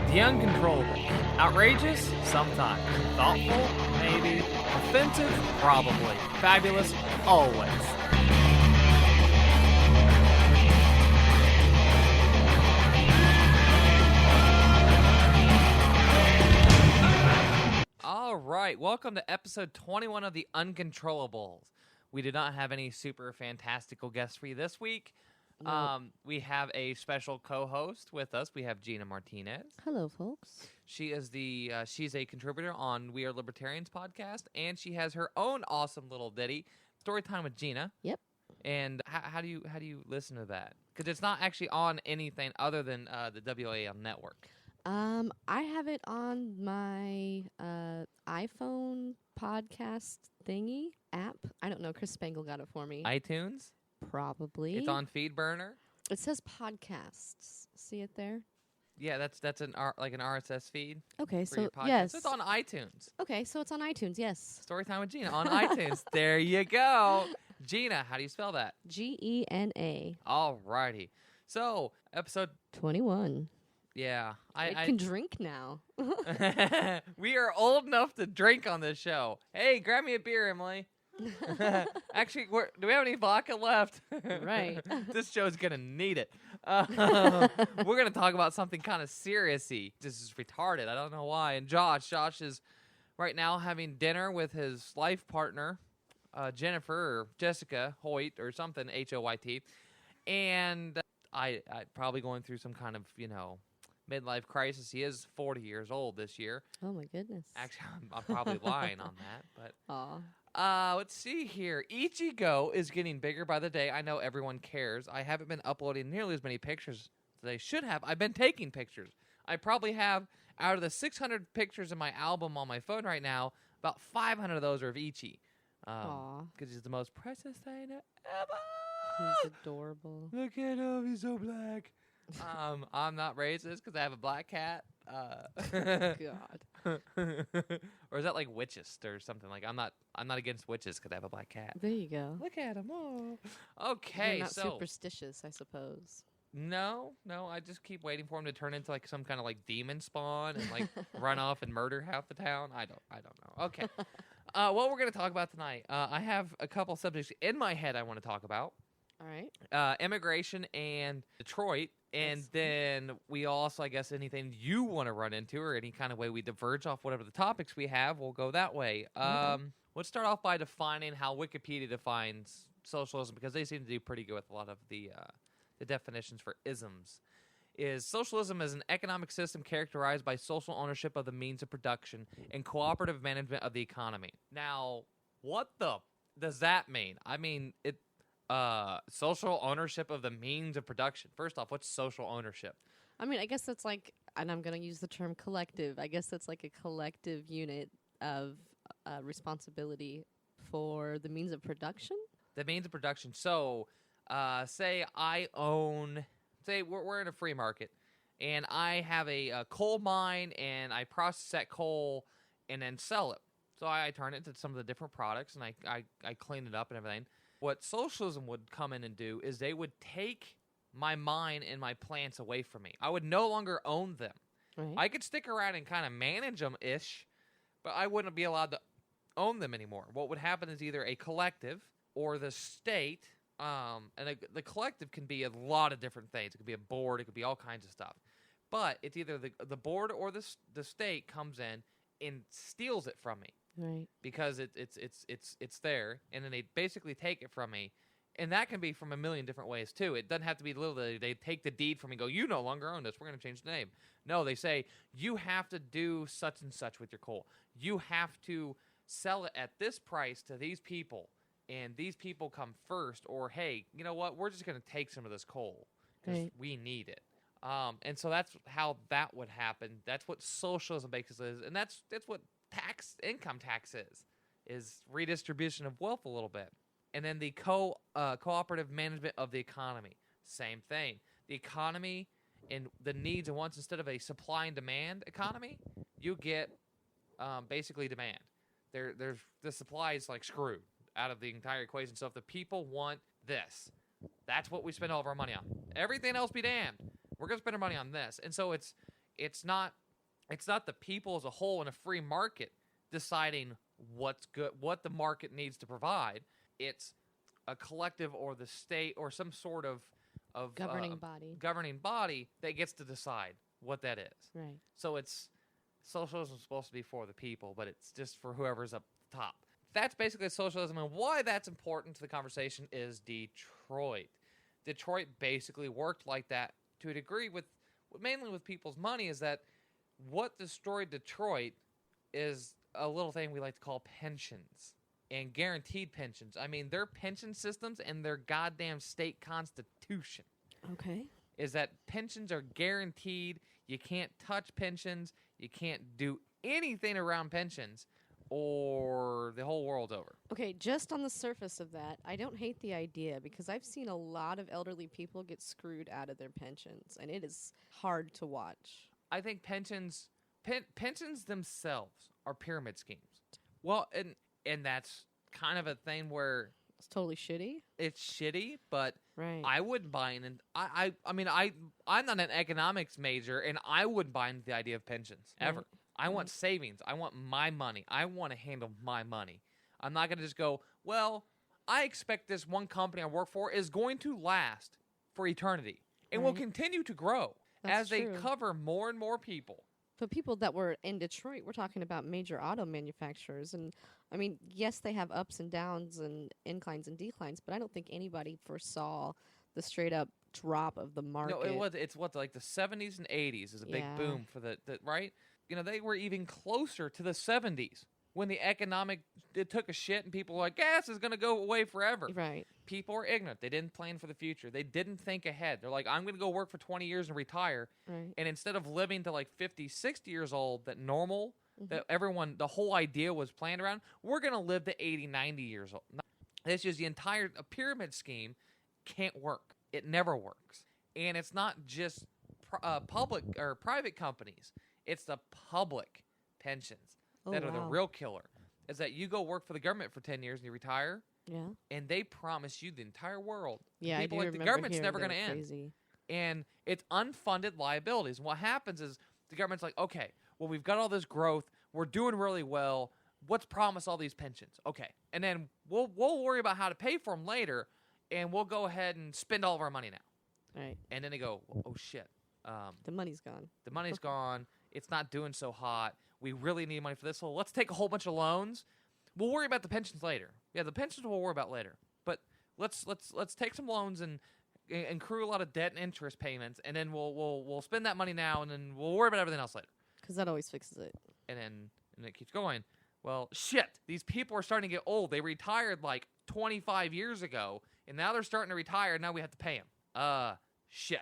The Uncontrollables. Outrageous? Sometimes. Thoughtful? Maybe. Offensive? Probably. Fabulous? Always. All right, welcome to episode 21 of The Uncontrollables. We did not have any super fantastical guests for you this week. Nope. We have a special co-host with us. We have Gina Martinez. Hello, folks. She is she's a contributor on We Are Libertarians podcast, and she has her own awesome little ditty, Storytime with Gina. Yep. And how do you listen to that? Because it's not actually on anything other than the WAM network. I have it on my iPhone podcast thingy app. I don't know. Chris Spangle got it for me. iTunes. Probably. It's on FeedBurner. It says podcasts. See it there? Yeah, that's an like an RSS feed. Okay, for your so podcast. yes. So it's on iTunes. Okay, so it's on iTunes. Yes. Storytime with Gina on iTunes. There you go. Gina, how do you spell that? GENA. All righty. So episode 21. Yeah, I can drink now. We are old enough to drink on this show. Hey, grab me a beer, Emily. Actually, do we have any vodka left? Right. This show's gonna need it. We're gonna talk about something kind of serious-y. This is retarded. I don't know why. And Josh is right now having dinner with his life partner, Jennifer or Jessica Hoyt or something, Hoyt, and I probably going through some kind of midlife crisis. He is 40 years old this year. Oh my goodness. Actually, I'm probably lying on that, but. Aw. Let's see here. Ichigo is getting bigger by the day. I know everyone cares. I haven't been uploading nearly as many pictures as I should have. I've been taking pictures. I probably have, out of the 600 pictures in my album on my phone right now, about 500 of those are of Ichi. Because he's the most precious thing ever. He's adorable. Look at him. He's so black. I'm not racist because I have a black cat. God. Or is that like witches or something? Like I'm not against witches because I have a black cat. There you go. Look at him. Oh. Okay, You're not so superstitious, I suppose. no, I just keep waiting for him to turn into like some kind of like demon spawn and like run off and murder half the town. I don't know. Okay. What we're gonna talk about tonight? I have a couple subjects in my head I want to talk about. All right. Immigration and Detroit. And Yes. then we also, I guess, anything you want to run into or any kind of way we diverge off whatever the topics we have, we'll go that way. Okay. Let's start off by defining how Wikipedia defines socialism, because they seem to do pretty good with a lot of the definitions for isms. Socialism is an economic system characterized by social ownership of the means of production and cooperative management of the economy. Now, what does that mean? I mean, social ownership of the means of production. First off, what's social ownership? I mean, I guess that's like, and I'm going to use the term collective. I guess that's like a collective unit of responsibility for the means of production. The means of production. So, say we're in a free market, and I have a coal mine, and I process that coal and then sell it. So I turn it into some of the different products, and I clean it up and everything. What socialism would come in and do is they would take my mine and my plants away from me. I would no longer own them. Right. I could stick around and kind of manage them-ish, but I wouldn't be allowed to own them anymore. What would happen is either a collective or the state, and the collective can be a lot of different things. It could be a board. It could be all kinds of stuff. But it's either the board or the state comes in and steals it from me. Right. Because it's there, and then they basically take it from me, and that can be from a million different ways too. It doesn't have to be literally they take the deed from me and go, you no longer own this, we're going to change the name. No, they say you have to do such and such with your coal. You have to sell it at this price to these people, and these people come first. Or hey, you know what? We're just going to take some of this coal because we need it. And so that's how that would happen. That's what socialism basically is, and that's what income tax is redistribution of wealth a little bit. And then the cooperative management of the economy, same thing. The economy and the needs and wants, instead of a supply and demand economy, you get basically demand. There's the supply is like screwed out of the entire equation. So if the people want this, that's what we spend all of our money on. Everything else be damned. We're going to spend our money on this. And so it's it's not the people as a whole in a free market deciding what's good, what the market needs to provide. It's a collective or the state or some sort of governing body that gets to decide what that is. Right. So it's socialism is supposed to be for the people, but it's just for whoever's up top. That's basically socialism, and why that's important to the conversation is Detroit. Detroit basically worked like that to a degree with mainly with people's money. Is that what destroyed Detroit is a little thing we like to call pensions and guaranteed pensions. I mean, their pension systems and their goddamn state constitution. Okay. Is that pensions are guaranteed. You can't touch pensions. You can't do anything around pensions or the whole world's over. Okay, just on the surface of that, I don't hate the idea because I've seen a lot of elderly people get screwed out of their pensions, and it is hard to watch. I think pensions themselves are pyramid schemes. Well, and that's kind of a thing where it's totally shitty. It's shitty, but right. I wouldn't buy in. I'm not an economics major, and I wouldn't buy into the idea of pensions ever. Right. I want savings. I want my money. I want to handle my money. I'm not going to just go, well, I expect this one company I work for is going to last for eternity and will continue to grow as they cover more and more people. But people that were in Detroit, we're talking about major auto manufacturers. And, I mean, yes, they have ups and downs and inclines and declines, but I don't think anybody foresaw the straight-up drop of the market. No, it's like the 70s and 80s is a big boom for the right? You know, they were even closer to the 70s when it took a shit and people were like, gas is going to go away forever. Right. People were ignorant. They didn't plan for the future. They didn't think ahead. They're like, I'm going to go work for 20 years and retire. Right. And instead of living to like 50, 60 years old, that the whole idea was planned around, we're going to live to 80, 90 years old. It's just the entire pyramid scheme can't work. It never works. And it's not just public or private companies. It's the public pensions that are the real killer. Is that you go work for the government for 10 years and you retire, and they promise you the entire world. Yeah, people I do like the government's never going to end. Crazy. And it's unfunded liabilities. And what happens is the government's like, okay, well, we've got all this growth. We're doing really well. Let's promise all these pensions. Okay. And then we'll worry about how to pay for them later, and we'll go ahead and spend all of our money now. Right. And then they go, oh, shit. The money's gone. The money's gone. It's not doing so hot. We really need money for this. So let's take a whole bunch of loans. We'll worry about the pensions later. Yeah, the pensions we'll worry about later. But let's take some loans and accrue a lot of debt and interest payments, and then we'll spend that money now, and then we'll worry about everything else later. Because that always fixes it. And it keeps going. Well, shit. These people are starting to get old. They retired like 25 years ago, and now they're starting to retire. And now we have to pay them. Shit.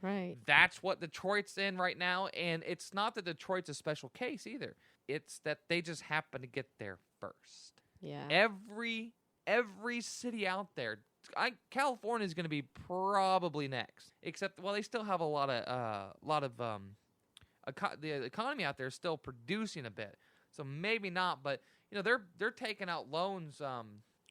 Right. That's what Detroit's in right now, and it's not that Detroit's a special case either. It's that they just happen to get there first. Yeah. Every city out there, California is going to be probably next. Except, well, they still have a lot of the economy out there is still producing a bit, so maybe not. But you know, they're taking out loans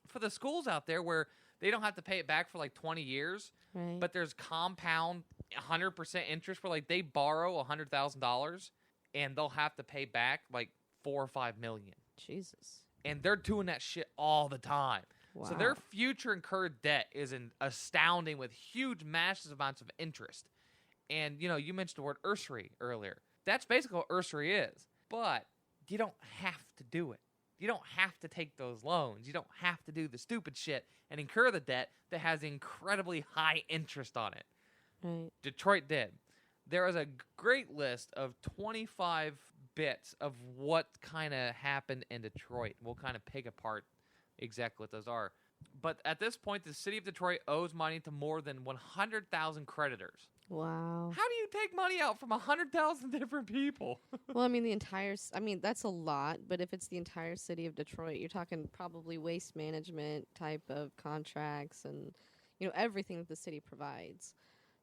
for the schools out there where they don't have to pay it back for like 20 years. Right. But there's compound 100% interest where like they borrow $100,000 and they'll have to pay back like $4 or $5 million. Jesus. And they're doing that shit all the time. Wow. So their future incurred debt is astounding with huge, massive amounts of interest. And you know, you mentioned the word usury earlier. That's basically what usury is. But you don't have to do it. You don't have to take those loans. You don't have to do the stupid shit and incur the debt that has incredibly high interest on it. Right. Detroit did. There is a great list of 25 bits of what kind of happened in Detroit. We'll kind of pick apart exactly what those are. But at this point, the city of Detroit owes money to more than 100,000 creditors. Wow. How do you take money out from 100,000 different people? Well, I mean, that's a lot, but if it's the entire city of Detroit, you're talking probably waste management type of contracts and, you know, everything that the city provides.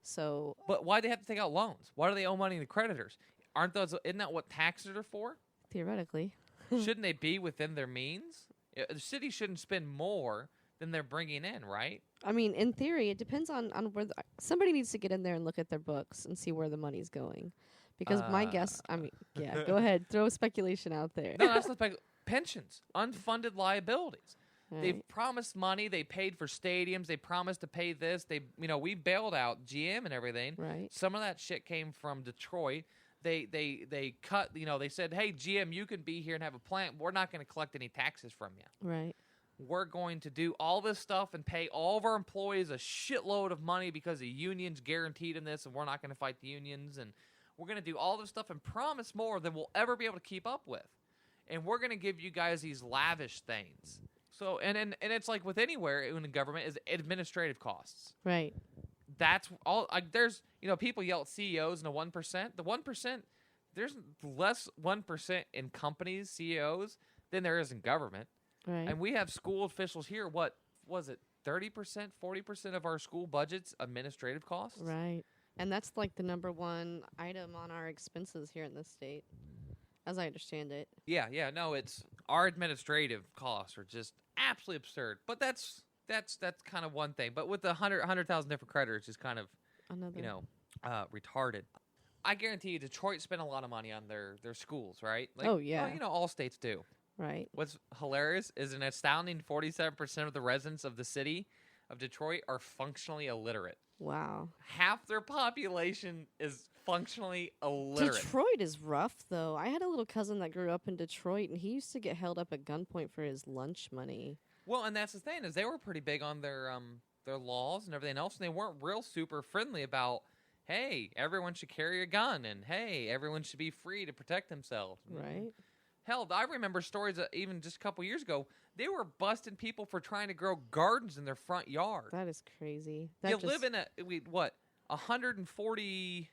So. But why do they have to take out loans? Why do they owe money to creditors? Isn't that what taxes are for? Theoretically. Shouldn't they be within their means? The city shouldn't spend more than they're bringing in, right? I mean, in theory, it depends on where somebody needs to get in there and look at their books and see where the money's going. Because my guess, I mean, yeah, go ahead, throw speculation out there. No, that's not pensions, unfunded liabilities. Right. They've promised money. They paid for stadiums. They promised to pay this. We bailed out GM and everything. Right. Some of that shit came from Detroit. They cut. They said, "Hey, GM, you can be here and have a plant. We're not going to collect any taxes from you. Right. We're going to do all this stuff and pay all of our employees a shitload of money because the unions guaranteed them this, and we're not going to fight the unions. And we're going to do all this stuff and promise more than we'll ever be able to keep up with. And we're going to give you guys these lavish things." So, and it's like with anywhere in the government is administrative costs. Right. That's all. There's, people yell at CEOs and the 1%. The 1%, there's less 1% in companies, CEOs, than there is in government. Right. And we have school officials here. What was it? 30%, 40% of our school budget's administrative costs. Right. And that's like the number one item on our expenses here in this state, as I understand it. Yeah. No, it's our administrative costs are just absolutely absurd. But that's kind of one thing. But with the 100,000 different creditors, is kind of Another. Retarded. I guarantee you, Detroit spent a lot of money on their schools, right? Oh, yeah. Well, all states do. Right. What's hilarious is an astounding 47% of the residents of the city of Detroit are functionally illiterate. Wow. Half their population is functionally illiterate. Detroit is rough, though. I had a little cousin that grew up in Detroit, and he used to get held up at gunpoint for his lunch money. Well, and that's the thing, is they were pretty big on their laws and everything else, and they weren't real super friendly about, hey, everyone should carry a gun, and hey, everyone should be free to protect themselves. Right. Hell, I remember stories that even just a couple years ago, they were busting people for trying to grow gardens in their front yard. That is crazy. Live in 140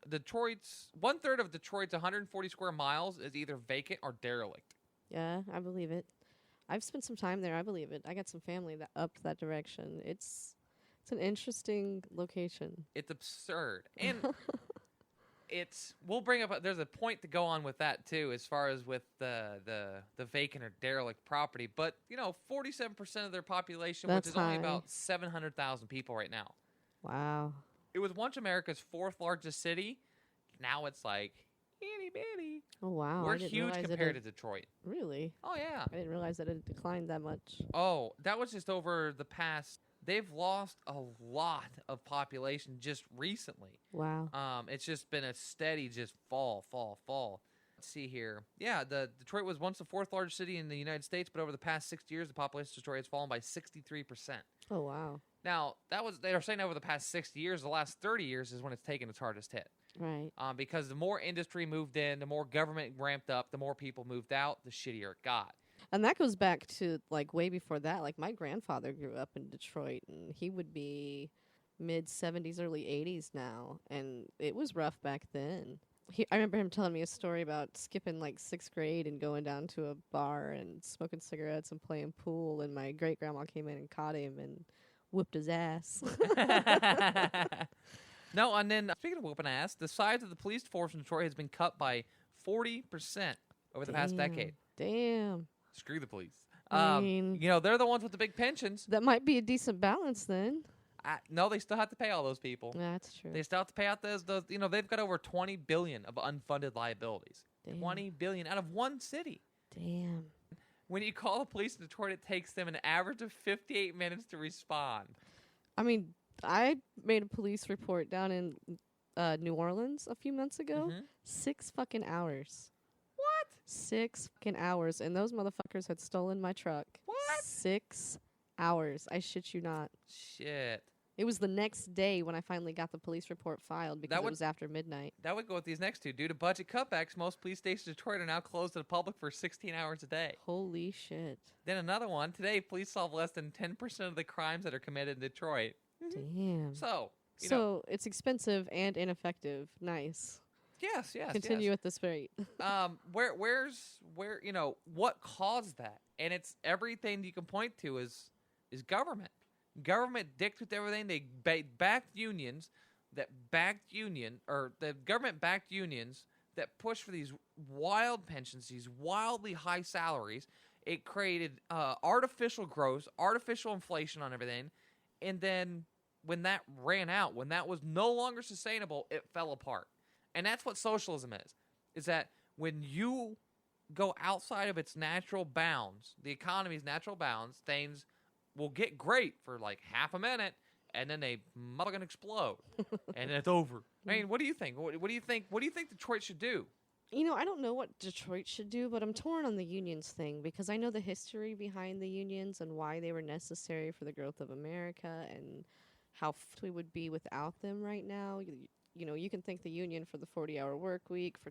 Detroit's, 1/3 of Detroit's 140 square miles is either vacant or derelict. Yeah, I believe it. I've spent some time there. I believe it. I got some family that up that direction. It's an interesting location. It's absurd. And we'll bring up, there's a point to go on with that too, as far as with the vacant or derelict property. But, 47% of their population, That's which is only high. about 700,000 people right now. Wow. It was once America's 4th largest city. Now it's like itty bitty. Oh, wow. We're I didn't huge realize compared to it Detroit. Really? Oh, yeah. I didn't realize that it declined that much. Oh, that was just over the past. They've lost a lot of population just recently. Wow. It's just been a steady just fall. Let's see here. Yeah, Detroit was once the 4th largest city in the United States, but over the past 60 years, the population of Detroit has fallen by 63%. Oh, wow. Now, they are saying over the past 60 years, the last 30 years is when it's taken its hardest hit. Right. Because the more industry moved in, the more government ramped up, the more people moved out, the shittier it got. And that goes back to, like, way before that. Like, my grandfather grew up in Detroit, and he would be mid-70s, early 80s now. And it was rough back then. I remember him telling me a story about skipping, like, 6th grade and going down to a bar and smoking cigarettes and playing pool. And my great-grandma came in and caught him and whooped his ass. No, and then, speaking of whooping ass, the size of the police force in Detroit has been cut by 40% over the past decade. Damn. Screw the police. I mean, they're the ones with the big pensions. that might be a decent balance then. No, they still have to pay all those people. That's true. They still have to pay out those. They've got over $20 billion of unfunded liabilities. Damn. $20 billion out of one city. Damn. When you call the police in Detroit, it takes them an average of 58 minutes to respond. I mean, I made a police report down in New Orleans a few months ago. Mhm. 6 fucking hours. What? 6 fucking hours. And those motherfuckers had stolen my truck. What? 6 hours. I shit you not. Shit. It was the next day when I finally got the police report filed because it was after midnight. That would go with these next two. Due to budget cutbacks, most police stations in Detroit are now closed to the public for 16 hours a day. Holy shit. Then another one. Today, police solve less than 10% of the crimes that are committed in Detroit. Damn. So, It's expensive and ineffective. Nice. yes. Continue at this rate. What caused that? And it's everything you can point to is government. Government dictates everything. They backed unions the government backed unions that push for these wild pensions, these wildly high salaries, It created artificial growth, artificial inflation on everything. And then when that ran out, when that was no longer sustainable, it fell apart. And that's what socialism is that when you go outside of its natural bounds, the economy's natural bounds, things will get great for like half a minute, and then they motherfucking explode, and then it's over. I mean, what do you think? What do you think? What do you think Detroit should do? You know, I don't know what Detroit should do, but I'm torn on the unions thing because I know the history behind the unions and why they were necessary for the growth of America and how we would be without them right now. You know, you can thank the union for the 40-hour work week, for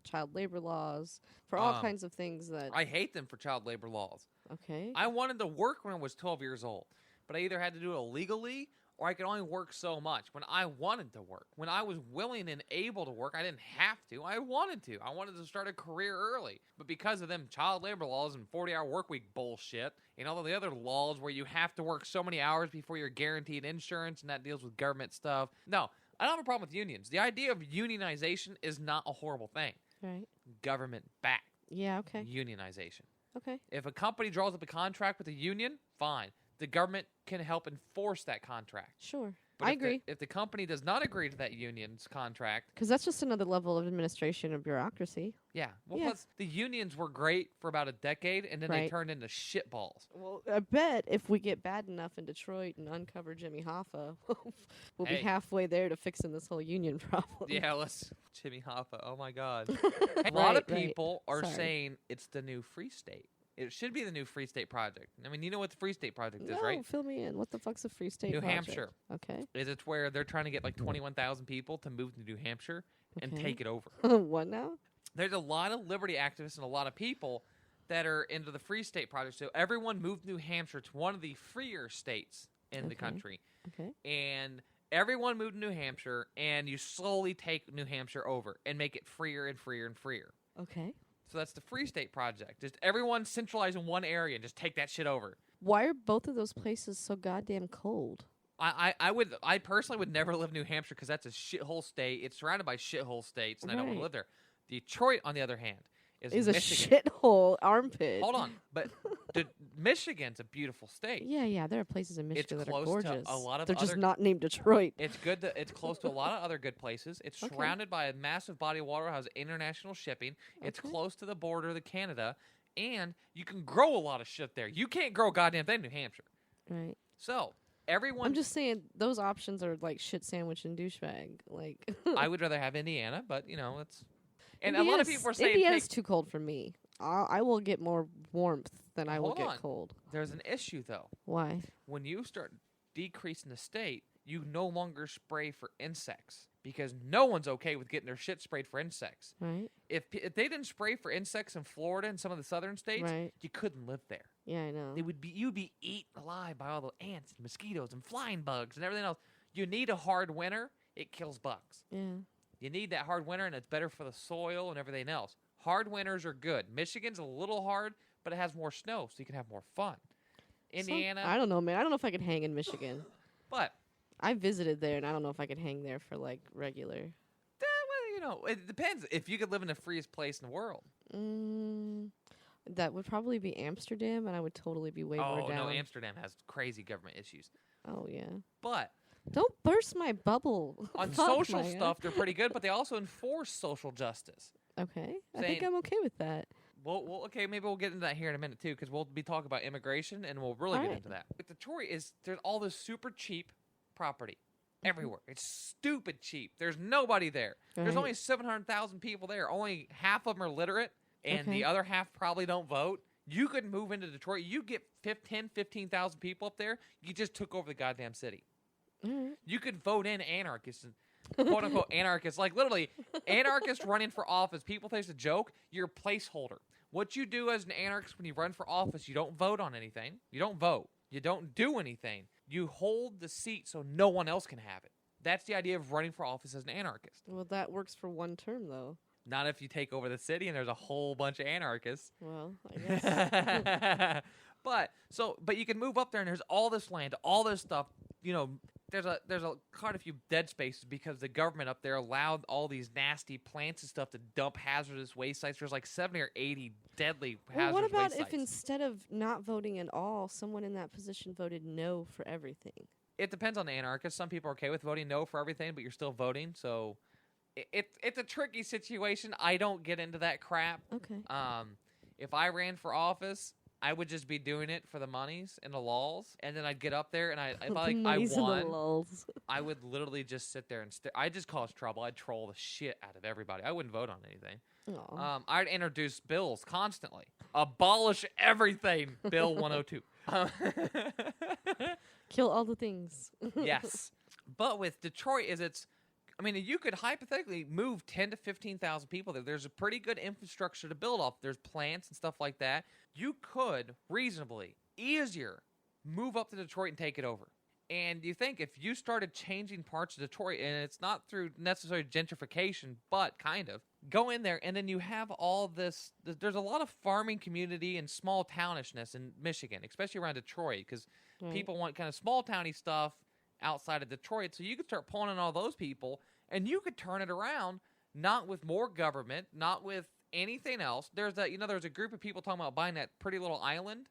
child labor laws, for all kinds of things that... I hate them for child labor laws. Okay. I wanted to work when I was 12 years old, but I either had to do it illegally or I could only work so much when I wanted to work. When I was willing and able to work, I didn't have to. I wanted to. I wanted to start a career early. But because of them child labor laws and 40-hour work week bullshit and all of the other laws where you have to work so many hours before you're guaranteed insurance and that deals with government stuff. No, I don't have a problem with unions. The idea of unionization is not a horrible thing. Right. Government-backed Yeah, okay. unionization. Okay. If a company draws up a contract with a union, fine. The government can help enforce that contract. Sure. But I agree. If the company does not agree to that union's contract... Because that's just another level of administration and bureaucracy. Yeah. Well, Yeah. plus, the unions were great for about a decade, and then they Right. turned into shitballs. Well, I bet if we get bad enough in Detroit and uncover Jimmy Hoffa, we'll be Hey. halfway there to fixing this whole union problem. Yeah, let's... Jimmy Hoffa, oh my God. A lot of Right. people are Sorry. saying it's the new Free State. It should be the new Free State Project. I mean, you know what the Free State Project is, No, right? fill me in. What the fuck's a Free State New project? Hampshire. Okay. Is it's where they're trying to get like 21,000 people to move to New Hampshire and Okay. take it over. What now? There's a lot of liberty activists and a lot of people that are into the Free State Project. So everyone moved New Hampshire to one of the freer states in the Okay. country. Okay. And everyone moved to New Hampshire, and you slowly take New Hampshire over and make it freer and freer and freer. Okay. So that's the Free State Project. Just everyone centralize in one area and just take that shit over. Why are both of those places so goddamn cold? I personally would never live in New Hampshire because that's a shithole state. It's surrounded by shithole states, and I don't want to Right. live there. Detroit, on the other hand, Is Michigan. a shithole armpit. Hold on, but Michigan's a beautiful state. Yeah, there are places in Michigan that are close to gorgeous. a lot of They're just other- not named Detroit. It's good. It's close to a lot of other good places. It's Okay. surrounded by a massive body of water, has international shipping. It's Okay. close to the border of Canada, and you can grow a lot of shit there. You can't grow a goddamn thing in New Hampshire. Right. So everyone, I'm just saying those options are like shit sandwich and douchebag. Like I would rather have Indiana, but you know it's. And a lot of Indiana's- people are saying Indiana's too cold for me. I will get more warmth than I will Hold get on. cold. there's an issue though. Why? When you start decreasing the state, you no longer spray for insects because no one's okay with getting their shit sprayed for insects. Right. If they didn't spray for insects in Florida and some of the southern states, Right. you couldn't live there. Yeah, I know. You'd be eaten alive by all the ants and mosquitoes and flying bugs and everything else. You need a hard winter, it kills bugs. Yeah. You need that hard winter, and it's better for the soil and everything else. Hard winters are good. Michigan's a little hard, but it has more snow, so you can have more fun. Indiana, I don't know, man. I don't know if I could hang in Michigan. but I visited there, and I don't know if I could hang there for like regular. well, you know, it depends. If you could live in the freest place in the world. That would probably be Amsterdam, and I would totally be way more Oh down. no, Amsterdam has crazy government issues. Oh yeah. But Don't burst my bubble. on Fuck, social Maya. stuff, they're pretty good. But they also enforce social justice. Okay. I think saying- I'm okay with that. Well, okay, maybe we'll get into that here in a minute too, because we'll be talking about immigration, and we'll really get Alright. into that. But Detroit there's all this super cheap property everywhere. It's stupid cheap. There's nobody there. There's Right. only 700,000 people there. Only half of them are literate, and Okay. the other half probably don't vote. You could move into Detroit. You get 15,000 people up there. You just took over the goddamn city. Alright. You could vote in anarchists and quote unquote anarchists. Like literally, anarchists running for office. People think it's a joke. You're a placeholder. What you do as an anarchist when you run for office, you don't vote on anything. You don't vote. You don't do anything. You hold the seat so no one else can have it. That's the idea of running for office as an anarchist. Well, that works for one term, though. Not if you take over the city and there's a whole bunch of anarchists. Well, I guess. But you can move up there and there's all this land, all this stuff, you know, there's quite a few dead spaces because the government up there allowed all these nasty plants and stuff to dump hazardous waste sites. There's like 70 or 80 deadly Well, hazardous what about waste if sites. instead of not voting at all, someone in that position voted no for everything? It depends on the anarchist. Some people are okay with voting no for everything, but you're still voting. So it's a tricky situation. I don't get into that crap. Okay. If I ran for office, I would just be doing it for the monies and the lulls, and then I'd get up there and if I won, I would literally just sit there and I'd just cause trouble. I'd troll the shit out of everybody. I wouldn't vote on anything. I'd introduce bills constantly. Abolish everything, Bill 102. Kill all the things. Yes. But with Detroit, you could hypothetically move 10 to 15,000 people there. There's a pretty good infrastructure to build off. There's plants and stuff like that. You could reasonably, easier, move up to Detroit and take it over. And you think if you started changing parts of Detroit, and it's not through necessarily gentrification, but kind of, go in there, and then you have all this. There's a lot of farming community and small townishness in Michigan, especially around Detroit, because people want kind of small towny stuff outside of Detroit. So you could start pulling in all those people, and you could turn it around, not with more government, not with anything else. There's a group of people talking about buying that pretty little island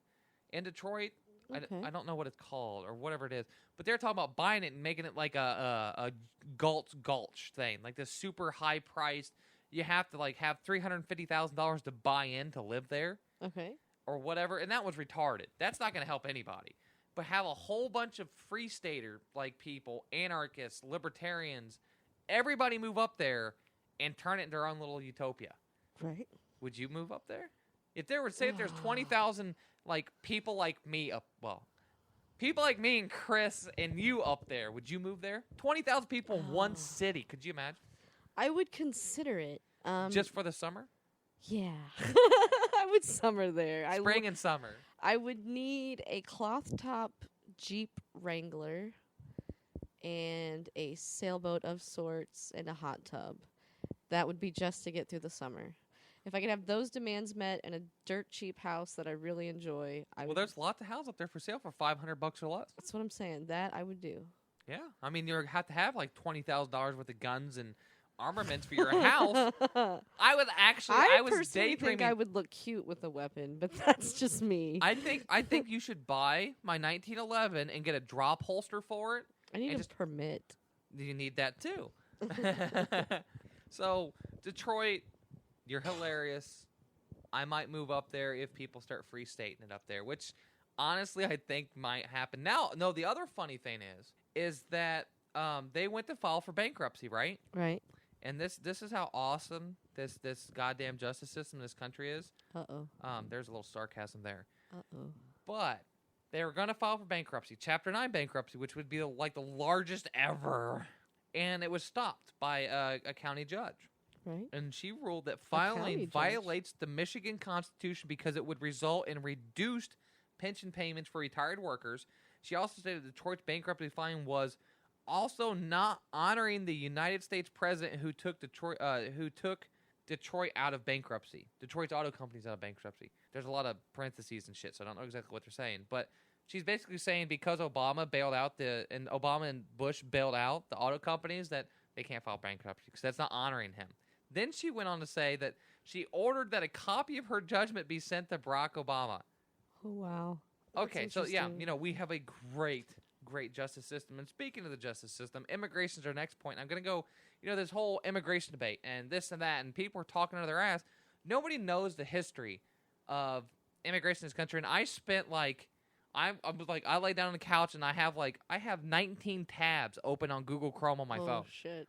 in Detroit. Okay. I don't know what it's called or whatever it is, but they're talking about buying it and making it like a gulch thing, like this super high priced. You have to like have $350,000 to buy in to live there, okay, or whatever, and that was retarded. That's not going to help anybody. But have a whole bunch of free stater like people, anarchists, libertarians, everybody move up there and turn it into their own little utopia. Right? Would you move up there? If there's 20,000 like people like me people like me and Chris and you up there, would you move there? 20,000 people in one city. Could you imagine? I would consider it. Just for the summer? Yeah. I would summer there. Spring and summer. I would need a cloth top Jeep Wrangler and a sailboat of sorts and a hot tub. That would be just to get through the summer. If I could have those demands met and a dirt cheap house that I really enjoy, there's lots of houses up there for sale for $500 or less. That's what I'm saying. That I would do. Yeah, I mean you have to have like $20,000 worth of guns and armaments for your house. I personally think I would look cute with a weapon, but that's just me. I think you should buy my 1911 and get a drop holster for it. I need a permit. You need that too. So Detroit, you're hilarious. I might move up there if people start free stating it up there, which honestly I think might happen. Now, no, the other funny thing is that they went to file for bankruptcy, right? Right. And this is how awesome this goddamn justice system in this country is. Uh-oh. There's a little sarcasm there. Uh-oh. But they were going to file for bankruptcy, Chapter 9 bankruptcy, which would be like the largest ever. And it was stopped by a county judge. Right. And she ruled that filing violates the Michigan Constitution because it would result in reduced pension payments for retired workers. She also stated Detroit's bankruptcy filing was also not honoring the United States president who took Detroit out of bankruptcy. Detroit's auto company's out of bankruptcy. There's a lot of parentheses and shit, so I don't know exactly what they're saying. But she's basically saying because Obama and Bush bailed out the auto companies that they can't file bankruptcy because that's not honoring him. Then she went on to say that she ordered that a copy of her judgment be sent to Barack Obama. Oh, wow. Okay, so yeah, we have a great justice system. And speaking of the justice system, immigration is our next point. I'm going to go, this whole immigration debate and this and that, and people are talking out of their ass. Nobody knows the history of immigration in this country. And I spent I lay down on the couch and I have 19 tabs open on Google Chrome on my phone. Oh, shit.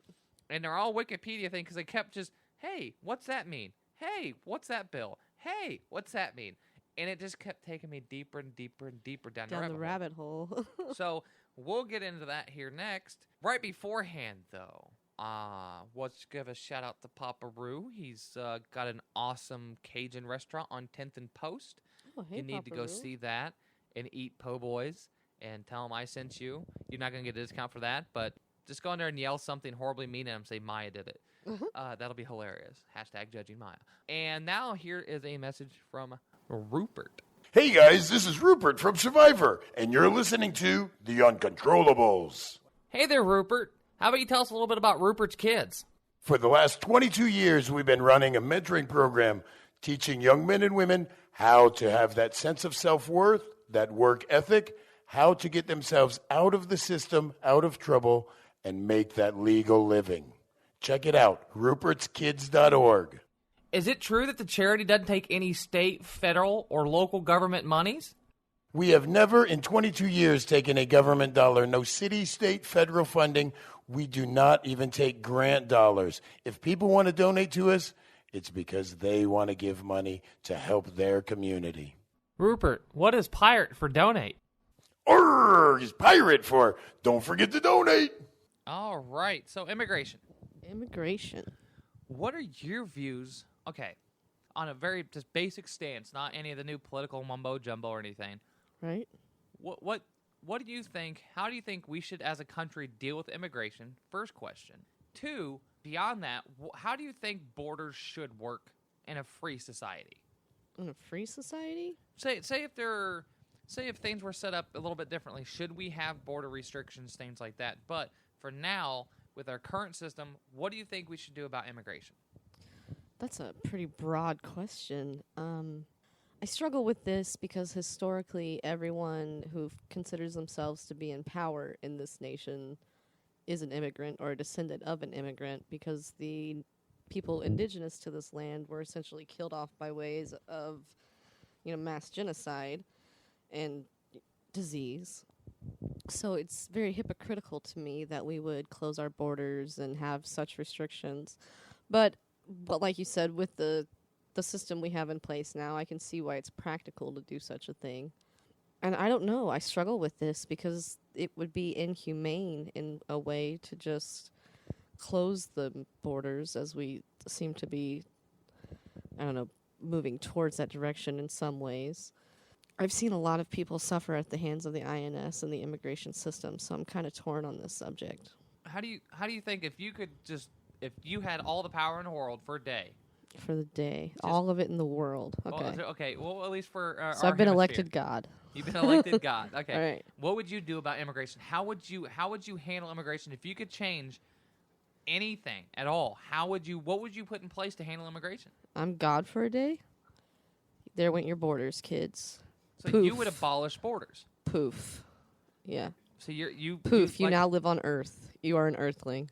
And they're all Wikipedia things because they kept just, hey, what's that mean? Hey, what's that bill? Hey, what's that mean? And it just kept taking me deeper and deeper and deeper down the rabbit hole. So we'll get into that here next. Right beforehand, though, let's give a shout-out to Papa Roo. He's got an awesome Cajun restaurant on 10th and Post. Oh, hey, you need Papa to go Roo. see that and eat po' boys and tell them I sent you. You're not going to get a discount for that, but just go in there and yell something horribly mean at him. Say Maya did it. That'll be hilarious. #judging Maya. And now here is a message from Rupert. Hey guys, this is Rupert from Survivor, and you're listening to The Uncontrollables. Hey there, Rupert. How about you tell us a little bit about Rupert's Kids? For the last 22 years, we've been running a mentoring program teaching young men and women how to have that sense of self-worth, that work ethic, how to get themselves out of the system, out of trouble, and make that legal living. Check it out, rupertskids.org. Is it true that the charity doesn't take any state, federal, or local government monies? We have never in 22 years taken a government dollar, no city, state, federal funding. We do not even take grant dollars. If people want to donate to us, it's because they want to give money to help their community. Rupert, what is pirate for donate? Is pirate for don't forget to donate. All right, so immigration. Immigration. What are your views, okay, on a very just basic stance, not any of the new political mumbo-jumbo or anything. Right. What do you think, how do you think we should as a country deal with immigration? First question. Two, beyond that, how do you think borders should work in a free society? In a free society? Say if things were set up a little bit differently, should we have border restrictions, things like that? But for now, with our current system, what do you think we should do about immigration? That's a pretty broad question. I struggle with this because historically everyone who considers themselves to be in power in this nation is an immigrant or a descendant of an immigrant, because the people indigenous to this land were essentially killed off by ways of, mass genocide and disease. So it's very hypocritical to me that we would close our borders and have such restrictions. But like you said, with the system we have in place now, I can see why it's practical to do such a thing. And I don't know, I struggle with this because it would be inhumane in a way to just close the borders, as we seem to be, moving towards that direction in some ways. I've seen a lot of people suffer at the hands of the INS and the immigration system, so I'm kind of torn on this subject. How do you think if you had all the power in the world for a day? For the day. All of it in the world. Okay. Well, at least for so I've been elected God. You've been elected God. Okay. All right. What would you do about immigration? How would you handle immigration if you could change anything at all? What would you put in place to handle immigration? I'm God for a day. There went your borders, kids. So Poof. you would abolish borders. Poof. Yeah. So you Poof. You now live on Earth. You are an Earthling.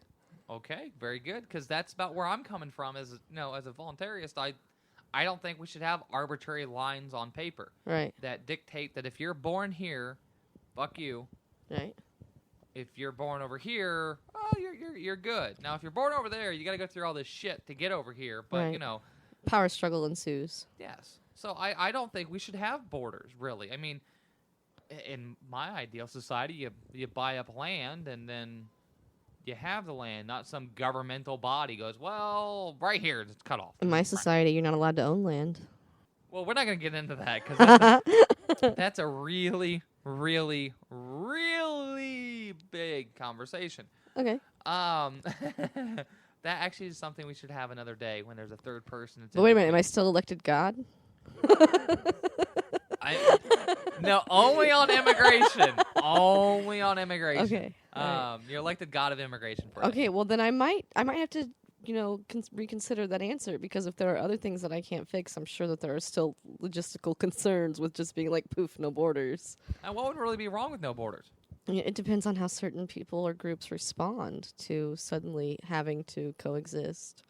Okay, very good, because that's about where I'm coming from. As a voluntarist, I don't think we should have arbitrary lines on paper, right, that dictate that if you're born here, fuck you. Right. If you're born over here, oh, you're good. Now, if you're born over there, you got to go through all this shit to get over here. But right. Power struggle ensues. Yes. So I don't think we should have borders, really. I mean, in my ideal society, you buy up land and then you have the land, not some governmental body goes, well, right here, it's cut off. In my society, you're not allowed to own land. Well, we're not going to get into that because that's a really, really, really big conversation. Okay. That actually is something we should have another day when there's a third person. But wait a minute, am I still elected God? No, only on immigration. Only on immigration. Okay. Right. You're elected God of immigration. Okay, well then I might have to, reconsider that answer, because if there are other things that I can't fix, I'm sure that there are still logistical concerns with just being like, poof, no borders. And what would really be wrong with no borders? It depends on how certain people or groups respond to suddenly having to coexist.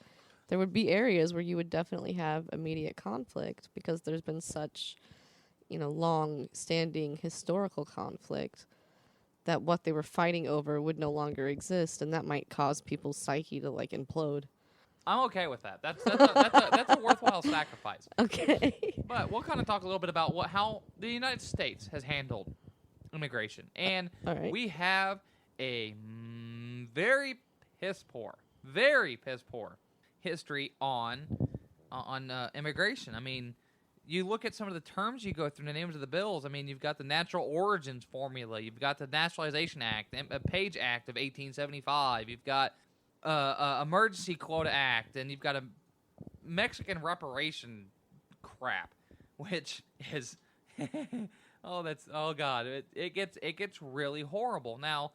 There would be areas where you would definitely have immediate conflict because there's been such, long-standing historical conflict that what they were fighting over would no longer exist, and that might cause people's psyche to implode. I'm okay with that. That's a worthwhile sacrifice. Okay. But we'll kind of talk a little bit about how the United States has handled immigration, and we have a very piss poor history on immigration. I mean, you look at some of the terms you go through, the names of the bills. I mean, you've got the Natural Origins Formula. You've got the Naturalization Act, the Page Act of 1875. You've got Emergency Quota Act, and you've got a Mexican reparation crap, which is oh God, it gets really horrible. Now,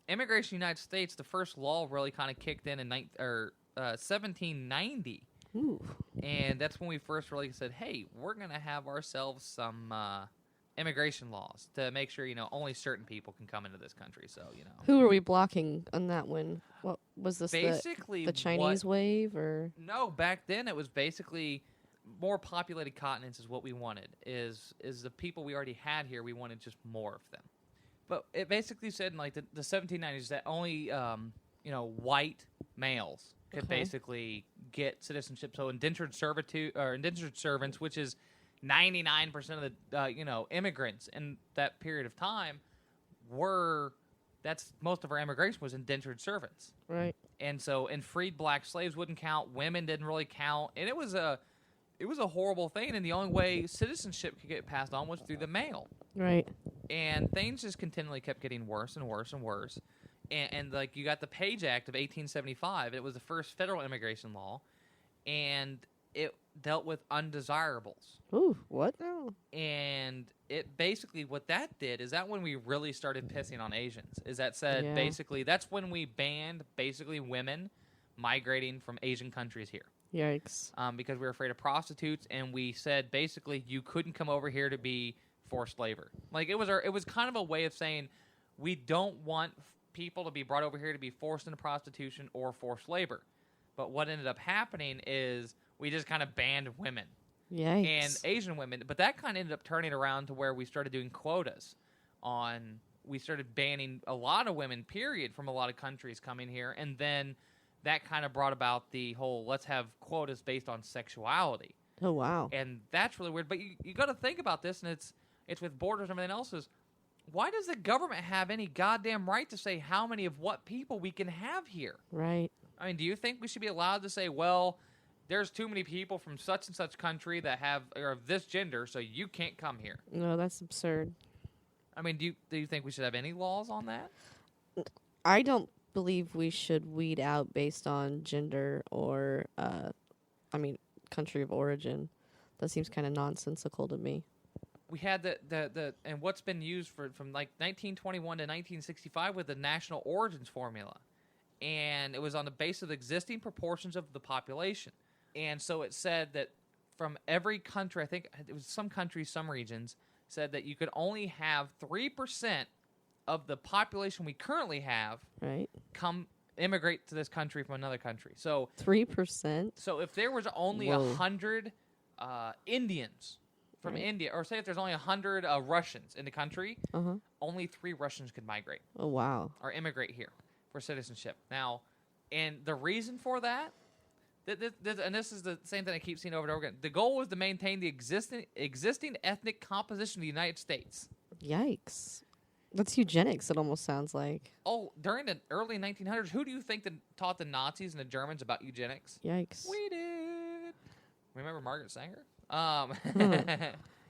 immigration in the United States, the first law really kind of kicked in 1790. Ooh. And that's when we first really said, hey, we're going to have ourselves some immigration laws to make sure, only certain people can come into this country. So, Who are we blocking on that one? What was this? Basically, the Chinese wave, or no? Back then, it was basically more populated continents is what we wanted. Is the people we already had here? We wanted just more of them. But it basically said in like the 1790s that only white males could basically get citizenship. So indentured servitude or indentured servants, which is 99% of the immigrants in that period of time that's most of our immigration was indentured servants. right? And freed black slaves wouldn't count. Women didn't really count, and it was a horrible thing. And the only way citizenship could get passed on was through the mail. Right. And things just continually kept getting worse and worse and worse. And like you got the Page Act of 1875. It was the first federal immigration law, and it dealt with undesirables. Ooh, what now? And it basically, what that did is that when we really started pissing on Asians, is that said basically that's when we banned basically women migrating from Asian countries here. Yikes. Because we were afraid of prostitutes, and we said basically you couldn't come over here to be forced labor. Like it was kind of a way of saying we don't want people to be brought over here to be forced into prostitution or forced labor. But what ended up happening is we just kind of banned women. Yikes. And Asian women, but that kind of ended up turning around to where we started doing quotas we started banning a lot of women, period, from a lot of countries coming here, and then that kind of brought about the whole let's have quotas based on sexuality. Oh, wow. And that's really weird, but you got to think about this, and it's with borders and everything else, is why does the government have any goddamn right to say how many of what people we can have here? Right. I mean, do you think we should be allowed to say, well, there's too many people from such and such country that are of this gender, so you can't come here? No, that's absurd. I mean, do you think we should have any laws on that? I don't believe we should weed out based on gender or, country of origin. That seems kind of nonsensical to me. We had the and what's been used from like 1921 to 1965 with the national origins formula, and it was on the basis of existing proportions of the population. And so it said that from every country, I think it was some countries, some regions, said that you could only have 3% of the population we currently have right come immigrate to this country from another country. So 3%. So if there was only 100 Indians from India, or say if there's only 100 Russians in the country, only 3 Russians could migrate. Oh, wow. Or immigrate here for citizenship. Now, and the reason for that, and this is the same thing I keep seeing over and over again, the goal was to maintain the existing ethnic composition of the United States. Yikes. That's eugenics, it almost sounds like. Oh, during the early 1900s, who do you think that taught the Nazis and the Germans about eugenics? Yikes. We did. Remember Margaret Sanger?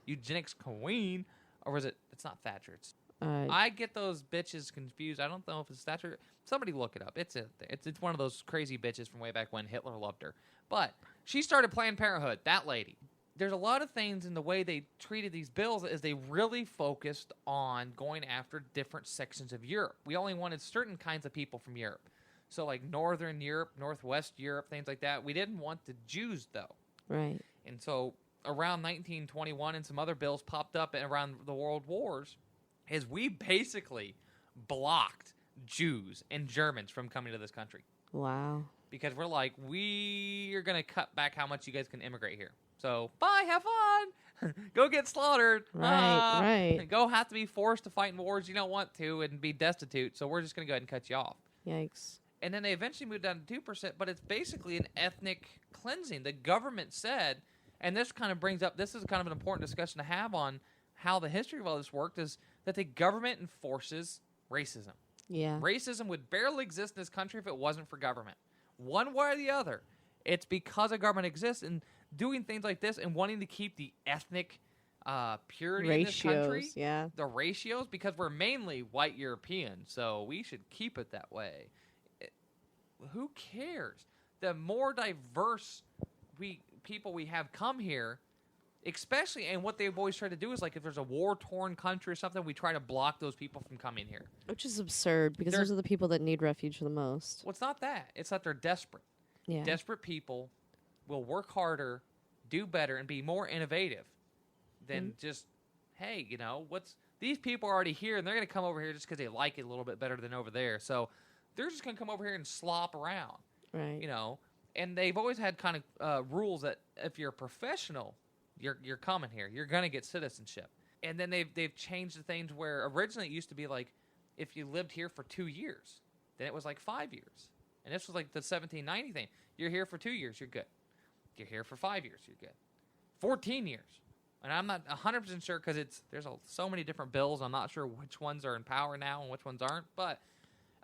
Eugenics queen. Or was it? It's not Thatcher. I get those bitches confused. I don't know if it's Thatcher. Somebody look it up. It's one of those crazy bitches from way back when Hitler loved her. But she started Planned Parenthood, that lady. There's a lot of things in the way they treated these bills is they really focused on going after different sections of Europe. We only wanted certain kinds of people from Europe. So like Northern Europe, Northwest Europe, things like that. We didn't want the Jews, though. Right. And so around 1921 and some other bills popped up around the World Wars is we basically blocked Jews and Germans from coming to this country. Wow. Because we're like, we are going to cut back how much you guys can immigrate here. So, bye, have fun. Go get slaughtered. Right. Go have to be forced to fight in wars you don't want to and be destitute. So we're just going to go ahead and cut you off. Yikes. And then they eventually moved down to 2%, but it's basically an ethnic cleansing. The government said, and this kind of brings up, this is kind of an important discussion to have on how the history of all this worked, is that the government enforces racism. Yeah. Racism would barely exist in this country if it wasn't for government. One way or the other. It's because a government exists and doing things like this and wanting to keep the ethnic purity in this country. Yeah. The ratios, because we're mainly white European, so we should keep it that way. Who cares? The more diverse people we have come here, Especially, and what they've always tried to do is, like, if there's a war-torn country or something, we try to block those people from coming here. Which is absurd, because those are the people that need refuge the most. Well, it's not that. It's that they're desperate. Yeah. Desperate people will work harder, do better, and be more innovative than just, hey, you know, these people are already here, and they're going to come over here just because they like it a little bit better than over there. So they're just going to come over here and slop around. Right. You know, and they've always had kind of rules that if you're a professional, you're coming here. You're going to get citizenship. And then they've changed the things where originally it used to be like if you lived here for 2 years, then it was like 5 years. And this was like the 1790 thing. You're here for 2 years, you're good. You're here for 5 years, you're good. 14 years. And I'm not 100% sure because there's so many different bills. I'm not sure which ones are in power now and which ones aren't. But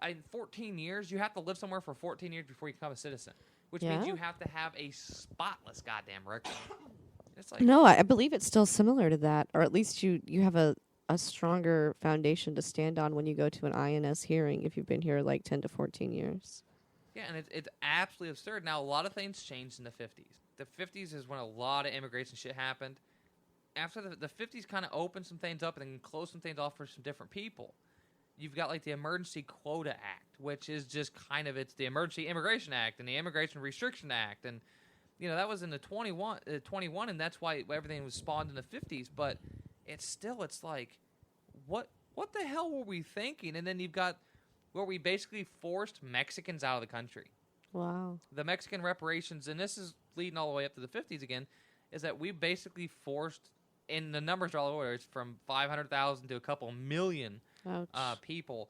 in 14 years, you have to live somewhere for 14 years before you become a citizen, which means you have to have a spotless goddamn record. It's like, no, I believe it's still similar to that, or at least you have a stronger foundation to stand on when you go to an INS hearing if you've been here like 10 to 14 years. Yeah, and it's absolutely absurd. Now, a lot of things changed in the 50s. The 50s is when a lot of immigration shit happened. After the 50s kind of opened some things up and then closed some things off for some different people. You've got like the Emergency Quota Act, which is just kind of, it's the Emergency Immigration Act and the Immigration Restriction Act. And, you know, that was in the 21, and that's why everything was spawned in the 50s. But it's like, what the hell were we thinking? And then you've got where we basically forced Mexicans out of the country. Wow. The Mexican reparations, and this is leading all the way up to the 50s again, is that we basically forced, and the numbers are all over, it's from 500,000 to a couple million people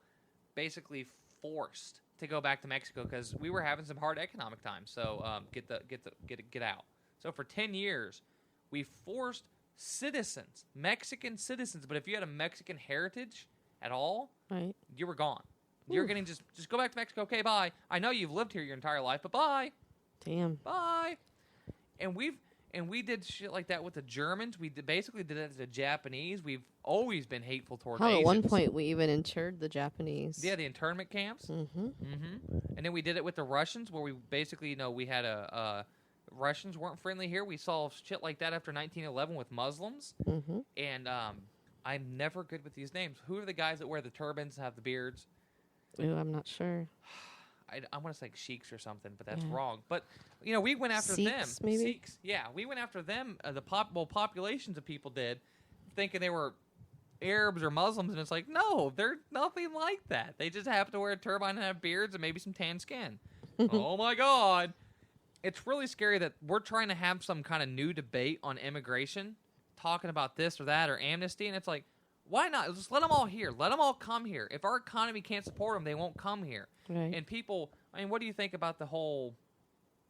basically forced to go back to Mexico because we were having some hard economic times. So get out. So for 10 years, we forced citizens, Mexican citizens, but if you had a Mexican heritage at all, right, you were gone. You're getting just go back to Mexico. Okay, bye. I know you've lived here your entire life, but bye. Damn. Bye. And we did shit like that with the Germans. We basically did that to the Japanese. We've always been hateful towards Asians. At one point we even interred the Japanese. Yeah, the internment camps. Mm-hmm. Mm-hmm. And then we did it with the Russians, where we basically, we had Russians weren't friendly here. We saw shit like that after 1911 with Muslims. Mm-hmm. And I'm never good with these names. Who are the guys that wear the turbans and have the beards? Ooh, I'm not sure. I want to say sheiks or something, but that's wrong. But, we went after Sikhs, them. maybe? Sikhs, yeah. We went after them, populations of people did, thinking they were Arabs or Muslims, and it's like, no, they're nothing like that. They just happen to wear a turban and have beards and maybe some tan skin. Oh, my God. It's really scary that we're trying to have some kind of new debate on immigration, talking about this or that or amnesty, and it's like, why not? Just let them all here. Let them all come here. If our economy can't support them, they won't come here. Right. And people, what do you think about the whole,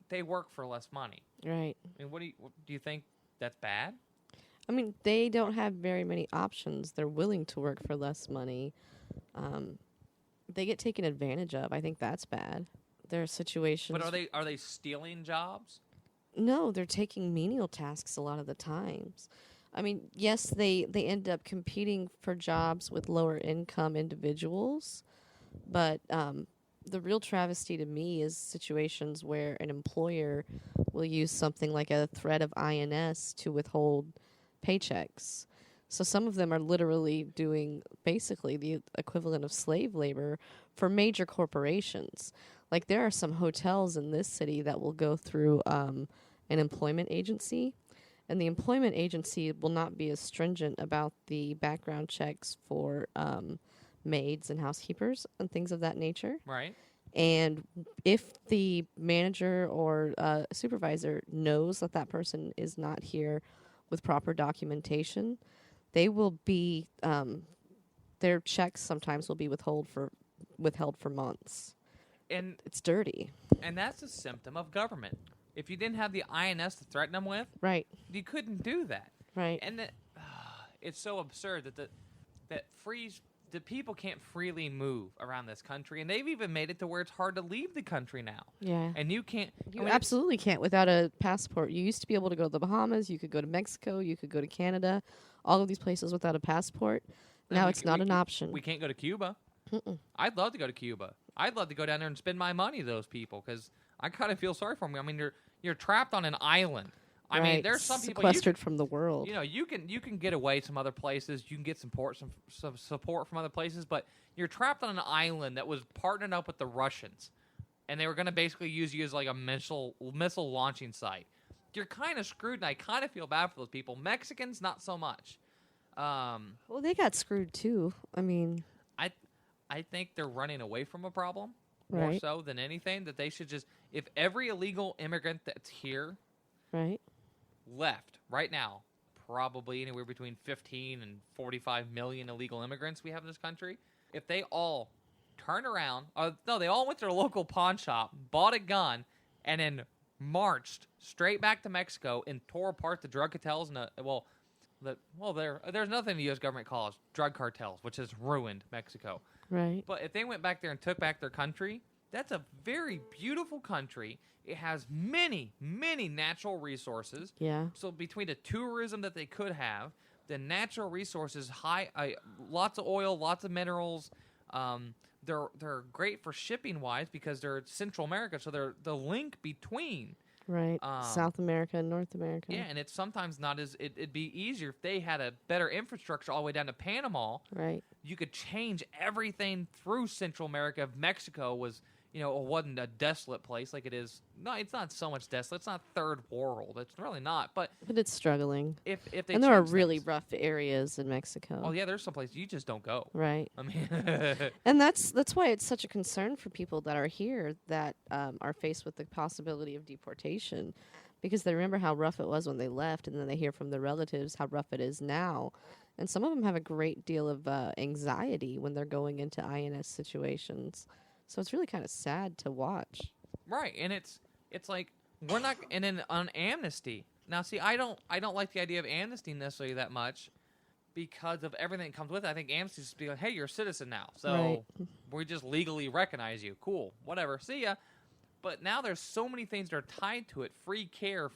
they work for less money? Right. What do you think that's bad? They don't have very many options. They're willing to work for less money. They get taken advantage of. I think that's bad. There are situations. But are they stealing jobs? No, they're taking menial tasks a lot of the times. Yes, they end up competing for jobs with lower income individuals, but the real travesty to me is situations where an employer will use something like a threat of INS to withhold paychecks. So some of them are literally doing basically the equivalent of slave labor for major corporations. Like there are some hotels in this city that will go through an employment agency. And the employment agency will not be as stringent about the background checks for maids and housekeepers and things of that nature. Right. And if the manager or supervisor knows that that person is not here with proper documentation, they will be their checks sometimes will be withheld for months. And it's dirty. And that's a symptom of government. If you didn't have the INS to threaten them with, right, you couldn't do that. Right. And it's so absurd that the people can't freely move around this country, and they've even made it to where it's hard to leave the country now. Yeah. And you can't. You absolutely can't without a passport. You used to be able to go to the Bahamas. You could go to Mexico. You could go to Canada. All of these places without a passport. Now it's not an option. We can't go to Cuba. Mm-mm. I'd love to go to Cuba. I'd love to go down there and spend my money to those people because I kind of feel sorry for them. You're trapped on an island I mean, there's some people sequestered from the world. you can get away some other places. You can get some support from other places, but you're trapped on an island that was partnered up with the Russians, and they were going to basically use you as like a missile launching site. You're kind of screwed, and I kind of feel bad for those people. Mexicans, not so much. Well, they got screwed too. I mean, I think they're running away from a problem more Right. so than anything. That they should just, if every illegal immigrant that's here right? left right now, probably anywhere between 15 and 45 million illegal immigrants we have in this country. If they all turn around, no, they all went to their local pawn shop, bought a gun, and then marched straight back to Mexico and tore apart the drug cartels and there's nothing the U.S. government calls drug cartels, which has ruined Mexico. Right. But if they went back there and took back their country, that's a very beautiful country. It has many, many natural resources. Yeah. So between the tourism that they could have, the natural resources, lots of oil, lots of minerals. They're great for shipping wise because they're Central America, so they're the link between. Right. South America and North America. Yeah, and it's sometimes not as it'd be easier if they had a better infrastructure all the way down to Panama. Right. You could change everything through Central America if Mexico was, it wasn't a desolate place like it is. No, it's not so much desolate. It's not third world. It's really not. But it's struggling. If they and there are change really things- rough areas in Mexico. Oh yeah, there's some places you just don't go. Right. I mean, And that's why it's such a concern for people that are here that are faced with the possibility of deportation, because they remember how rough it was when they left, and then they hear from their relatives how rough it is now. And some of them have a great deal of anxiety when they're going into INS situations. So it's really kind of sad to watch. right, and it's like we're not, and then on amnesty. Now, see, I don't like the idea of amnesty necessarily that much because of everything that comes with it. I think amnesty is to be like, hey, you're a citizen now, so we just legally recognize you. Cool, whatever, see ya. But now there's so many things that are tied to it: free care,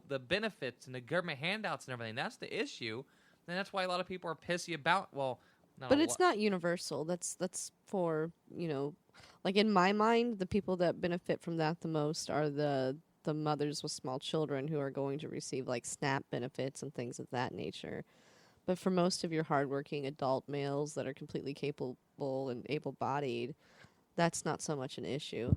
the benefits and the government handouts and everything. That's the issue, and that's why a lot of people are pissy about. Well, But it's not universal. That's for, like in my mind, the people that benefit from that the most are the mothers with small children who are going to receive like SNAP benefits and things of that nature. But for most of your hardworking adult males that are completely capable and able-bodied, that's not so much an issue.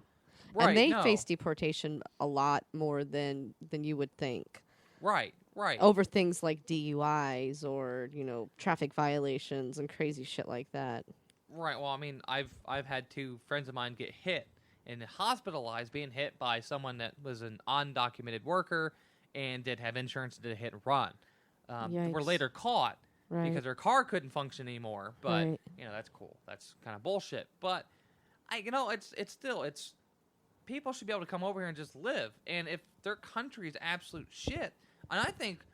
Right, and they no. face deportation a lot more than you would think. Right. Over things like DUIs or, traffic violations and crazy shit like that. Right. Well, I mean, I've had two friends of mine get hit and hospitalized, being hit by someone that was an undocumented worker and did have insurance and did a hit and run. Were Yikes. later caught because Right. their car couldn't function anymore. But Right. that's cool. That's kind of bullshit. But it's still people should be able to come over here and just live. And if their country is absolute shit, and I think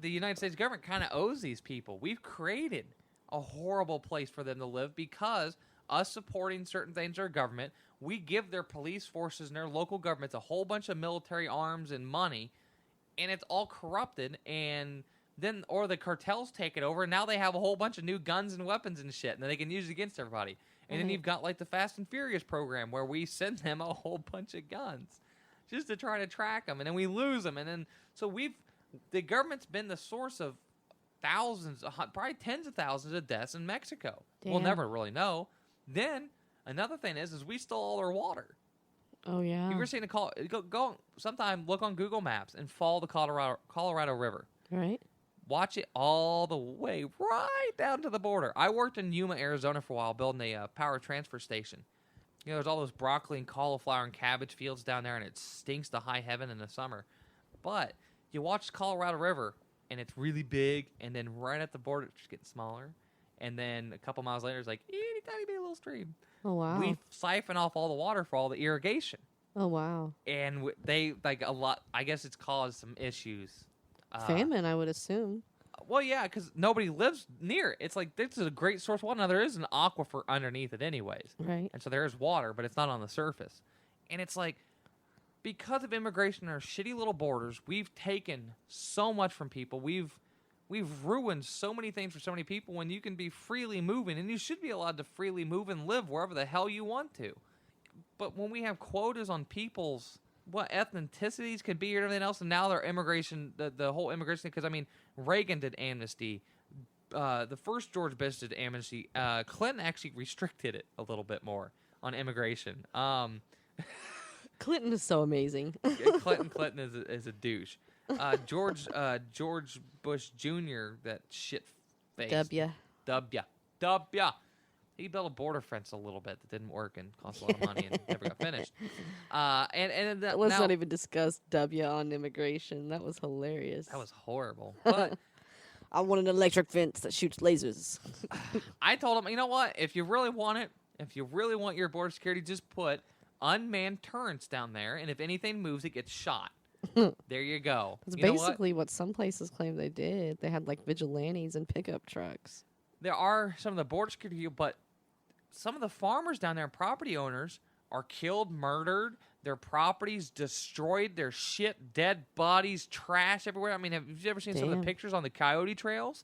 the United States government kind of owes these people. We've created a horrible place for them to live because us supporting certain things in our government, we give their police forces and their local governments a whole bunch of military arms and money, and it's all corrupted, and then or the cartels take it over, and now they have a whole bunch of new guns and weapons and shit, and then they can use it against everybody. And then Right. you've got like the Fast and Furious program where we send them a whole bunch of guns just to try to track them, and then we lose them, and then so the government's been the source of thousands, probably tens of thousands of deaths in Mexico. We'll Damn. never really know. Then another thing is we stole all their water. Oh, yeah. You ever seen go sometime look on Google Maps and follow the Colorado River. Right? Watch it all the way right down to the border. I worked in Yuma, Arizona for a while building a power transfer station. There's all those broccoli and cauliflower and cabbage fields down there, and it stinks to high heaven in the summer. But you watch the Colorado River, and it's really big, and then right at the border, it's just getting smaller. And then a couple miles later, it's like itty tiny bitty little stream. Oh, wow. We siphon off all the water for all the irrigation. Oh, wow. And they, like a lot, I guess it's caused some issues. Famine, I would assume. Well, yeah, because nobody lives near it. It's like, this is a great source of water. Now, there is an aquifer underneath it anyways. Right. And so there is water, but it's not on the surface. And it's like, because of immigration and our shitty little borders, we've taken so much from people. We've ruined so many things for so many people when you can be freely moving. And you should be allowed to freely move and live wherever the hell you want to. But when we have quotas on people's what ethnicities could be or everything else, and now their immigration, the whole immigration, because, I mean, Reagan did amnesty. The first George Bush did amnesty. Clinton actually restricted it a little bit more on immigration. Clinton is so amazing. Clinton is a douche. George Bush Jr., that shit face. W. He built a border fence a little bit that didn't work and cost a lot of money and never got finished. Let's not even discuss W on immigration. That was hilarious. That was horrible. But I want an electric fence that shoots lasers. I told him, you know what? If you really want it, if you really want your border security, just put unmanned turrets down there, and if anything moves, it gets shot. There you go. It's basically what some places claim they did. They had like vigilantes and pickup trucks. There are some of the border security, but some of the farmers down there and property owners are killed, murdered, their properties destroyed, their shit, dead bodies, trash everywhere. I mean, have you ever seen some of the pictures on the coyote trails?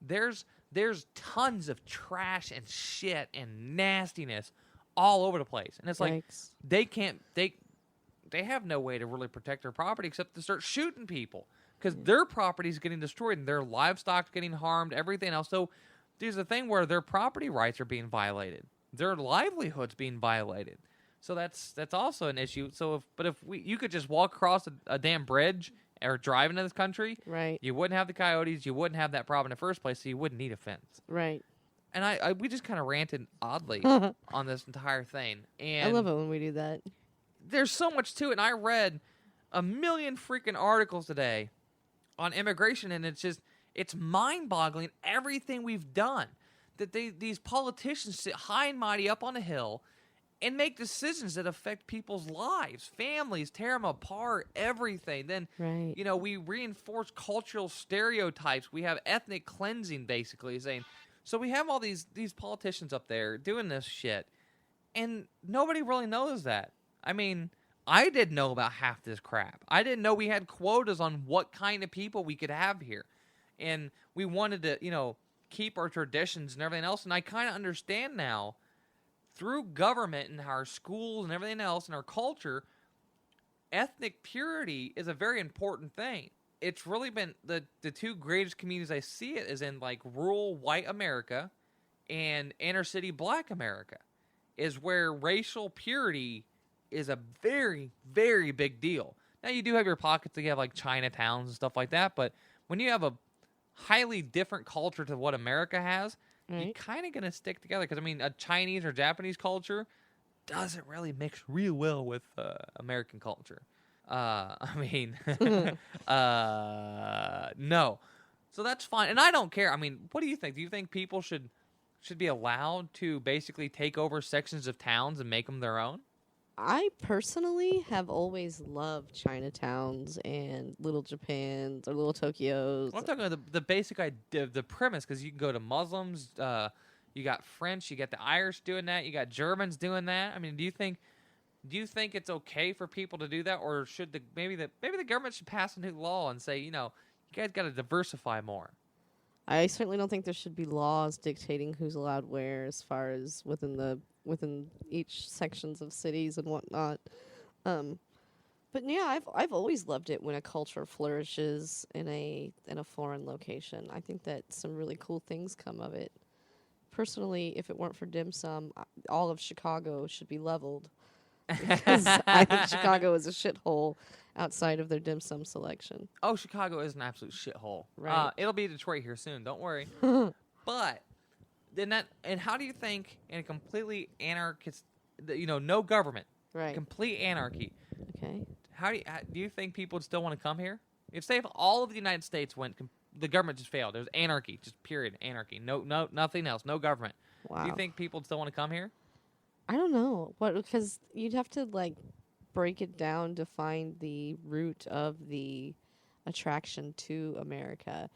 There's tons of trash and shit and nastiness all over the place. And it's like they have no way to really protect their property except to start shooting people because their property is getting destroyed and their livestock's getting harmed, everything else. So there's a thing where their property rights are being violated. Their livelihood's being violated. So that's also an issue. So if you could just walk across a damn bridge or drive into this country, right? You wouldn't have the coyotes. You wouldn't have that problem in the first place. So you wouldn't need a fence, right? And we just kind of ranted oddly on this entire thing. And I love it when we do that. There's so much to it. And I read a million freaking articles today on immigration, and it's mind-boggling everything we've done. That these politicians sit high and mighty up on a hill and make decisions that affect people's lives, families, tear them apart, everything. Then, we reinforce cultural stereotypes. We have ethnic cleansing, basically, saying. So we have all these politicians up there doing this shit, and nobody really knows that. I mean, I didn't know about half this crap. I didn't know we had quotas on what kind of people we could have here. And we wanted to, keep our traditions and everything else. And I kind of understand now, through government and our schools and everything else and our culture, ethnic purity is a very important thing. It's really been the two greatest communities I see it is in like rural white America and inner city black America is where racial purity is a very, very big deal. Now you do have your pockets that you have like Chinatowns and stuff like that, but when you have a highly different culture to what America has, you're kind of going to stick together. Because, I mean, a Chinese or Japanese culture doesn't really mix real well with American culture. No. So that's fine. And I don't care. I mean, what do you think? Do you think people should be allowed to basically take over sections of towns and make them their own? I personally have always loved Chinatowns and Little Japans or Little Tokyos. Well, I'm talking about the basic idea, the premise, because you can go to Muslims, you got French, you got the Irish doing that, you got Germans doing that. I mean, do you think it's okay for people to do that, or should maybe the government should pass a new law and say, you guys got to diversify more? I certainly don't think there should be laws dictating who's allowed where, as far as within each sections of cities and whatnot. But yeah, I've always loved it when a culture flourishes in a foreign location. I think that some really cool things come of it. Personally, if it weren't for dim sum, all of Chicago should be leveled. Because I think Chicago is a shithole outside of their dim sum selection. Oh, Chicago is an absolute shithole. Right. It'll be Detroit here soon. Don't worry. But and how do you think in a completely anarchist, no government, right? Complete anarchy. Okay. How do you think people would still want to come here? If all of the United States went, the government just failed. There's anarchy, just period, anarchy. No, nothing else. No government. Wow. Do you think people would still want to come here? I don't know. Because you'd have to break it down to find the root of the attraction to America.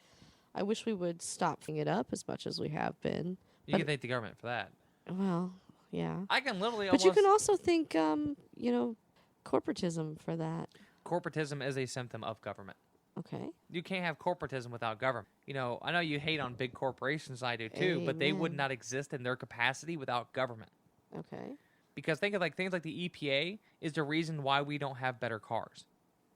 I wish we would stop filling it up as much as we have been. You can thank the government for that. Well, yeah. I can literally But you can also think, corporatism for that. Corporatism is a symptom of government. Okay. You can't have corporatism without government. I know you hate on big corporations, I do too, but they would not exist in their capacity without government. Okay. Because think of like things like the EPA is the reason why we don't have better cars.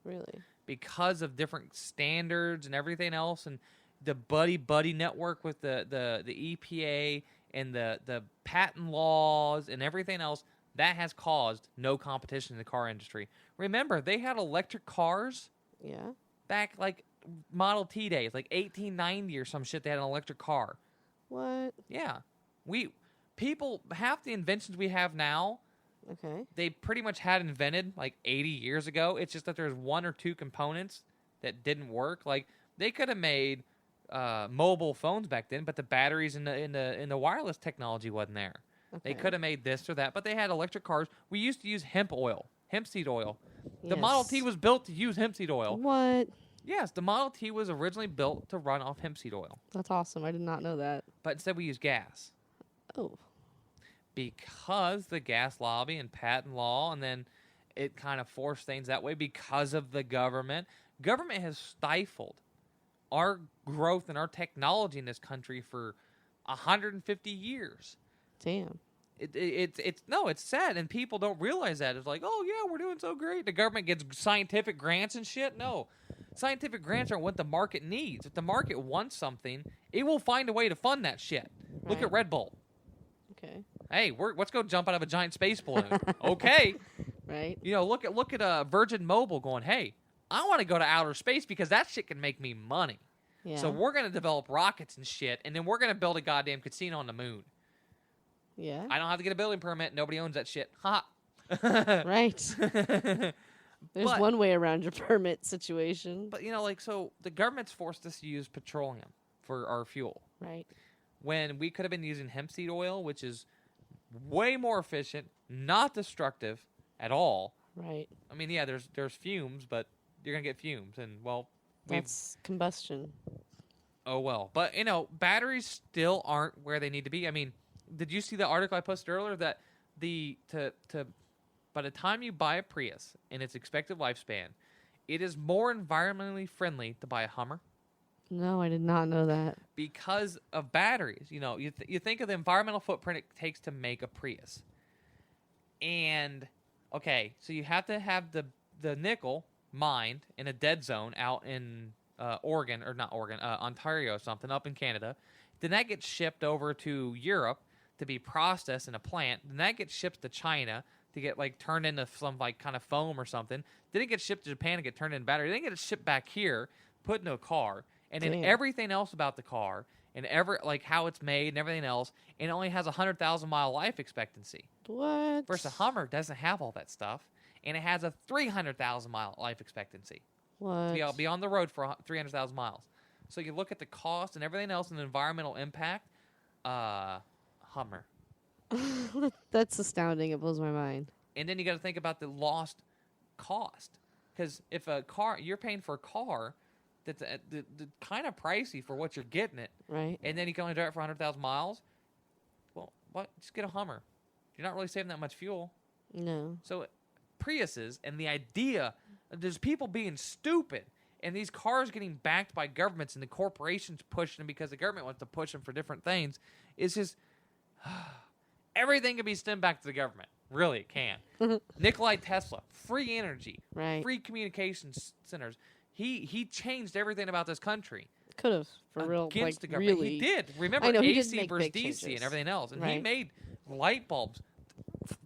Really? Because of different standards and everything else, and the buddy network with the EPA and the patent laws and everything else, that has caused no competition in the car industry. Remember, they had electric cars Yeah. back like Model T days, like 1890 or some shit. They had an electric car. What? Yeah, half the inventions we have now, Okay. they pretty much had invented like 80 years ago. It's just that there's one or two components that didn't work. Like they could have made mobile phones back then, but the batteries in the wireless technology wasn't there. They Okay. could have made this or that, but they had electric cars. We used to use hemp seed oil. The Model T Yes. was built to use hemp seed oil. What? Yes, the Model T was originally built to run off hemp seed oil, That's awesome. I did not know that. but instead we use gas. Oh. Because the gas lobby and patent law, and then it kind of forced things that way because of the government. Government has stifled our growth and our technology in this country for 150 years. Damn. It's sad, and people don't realize that. It's like, oh yeah, we're doing so great. The government gets scientific grants and shit. No, scientific grants aren't what the market needs. If the market wants something, it will find a way to fund that shit. Look at Right. Red Bull. Okay. Hey, let's go jump out of a giant space balloon. Okay. Right. You know, look at Virgin Mobile going, hey, I want to go to outer space because that shit can make me money. Yeah. So we're going to develop rockets and shit, and then we're going to build a goddamn casino on the moon. Yeah. I don't have to get a building permit. Nobody owns that shit. Ha. Right. There's But- one way around your permit situation. But, you know, like, so the government's forced us to use petroleum for our fuel Right. when we could have been using hemp seed oil, which is way more efficient, not destructive at all. Right. I mean, yeah, there's fumes, but you're going to get fumes, and, well, That's combustion. oh well. But, you know, batteries still aren't where they need to be. I mean, did you see the article I posted earlier that by the time you buy a Prius in its expected lifespan, it is more environmentally friendly to buy a Hummer No, I did not know that. because of batteries. You know, you think of the environmental footprint it takes to make a Prius. And, okay, so you have to have the nickel mined in a dead zone out in Ontario or something, up in Canada. Then that gets shipped over to Europe to be processed in a plant. Then that gets shipped to China to get like turned into some like kind of foam or something. Then it gets shipped to Japan to get turned into battery. Then it gets shipped back here, put into a car, and then Damn. everything else about the car and like how it's made and everything else, and it only has a 100,000-mile life expectancy. What? Versus a Hummer doesn't have all that stuff, and it has a 300,000-mile life expectancy. What? Be on the road for 300,000 miles. So you look at the cost and everything else and the environmental impact, Hummer. That's astounding. It blows my mind. And then you got to think about the lost cost. Because if a car, you're paying for a car that's the kind of pricey for what you're getting it, Right. and then you can only drive it for 100,000 miles, well, what? Just get a Hummer. You're not really saving that much fuel. No. So Priuses and the idea, there's people being stupid, and these cars getting backed by governments and the corporations pushing them because the government wants to push them for different things, is just everything can be stemmed back to the government. Really, it can. Nikolai Tesla, free energy, Right. free communications centers. He changed everything about this country. Could have for real. Like Against the government. really. He did. Remember I know, he did AC make versus big DC and changes. everything else. And he Right. made light bulbs.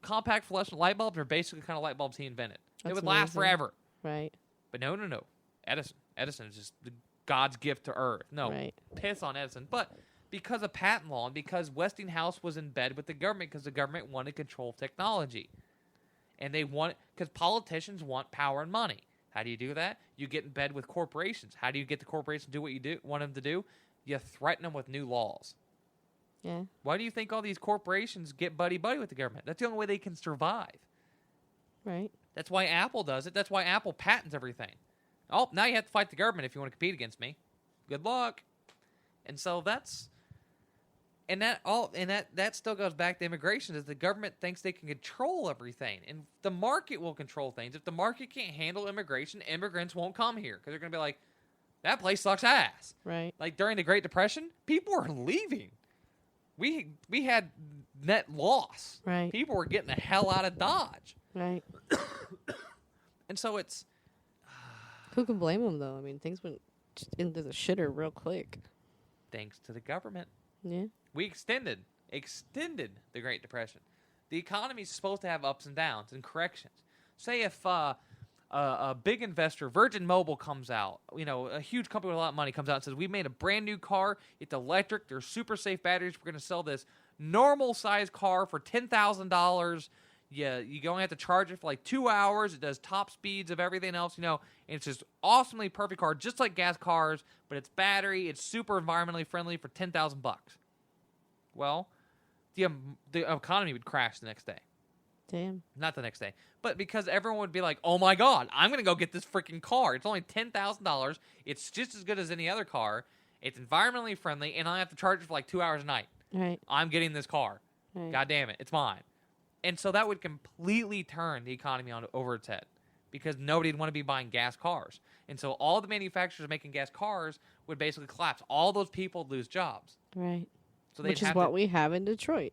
Compact fluorescent light bulbs are basically the kind of light bulbs he invented. They That's would last amazing. forever. Right. But no. Edison is just God's gift to Earth. No, Right. piss on Edison. But because of patent law and because Westinghouse was in bed with the government because the government wanted control of technology. And they want, because politicians want power and money. How do you do that? You get in bed with corporations. How do you get the corporations to do what you want them to do? You threaten them with new laws. Yeah. Why do you think all these corporations get buddy-buddy with the government? That's the only way they can survive. Right. That's why Apple does it. That's why Apple patents everything. Oh, now you have to fight the government if you want to compete against me. Good luck. And so that still goes back to immigration, is the government thinks they can control everything, and the market will control things. If the market can't handle immigration, immigrants won't come here because they're going to be like, that place sucks ass. Right. Like during the Great Depression, people were leaving. We had net loss. Right. People were getting the hell out of Dodge. Right. And so it's... Who can blame them, though? I mean, things went into the shitter real quick. Thanks to the government. Yeah. We extended the Great Depression. The economy's supposed to have ups and downs and corrections. Say if a big investor, Virgin Mobile, comes out, a huge company with a lot of money comes out and says, we made a brand new car, it's electric, there's super safe batteries, we're going to sell this normal size car for $10,000. Yeah, you only have to charge it for like 2 hours. It does top speeds of everything else, and it's just awesomely perfect car, just like gas cars, but it's battery, it's super environmentally friendly for $10,000. Well, the economy would crash the next day. Damn. Not the next day. But because everyone would be like, oh my God, I'm going to go get this freaking car. It's only $10,000. It's just as good as any other car. It's environmentally friendly, and I have to charge it for like 2 hours a night. Right. I'm getting this car. Right. God damn it. It's mine. And so that would completely turn the economy over its head because nobody would want to be buying gas cars. And so all the manufacturers making gas cars would basically collapse. All those people would lose jobs. Right. So which is what we have in Detroit.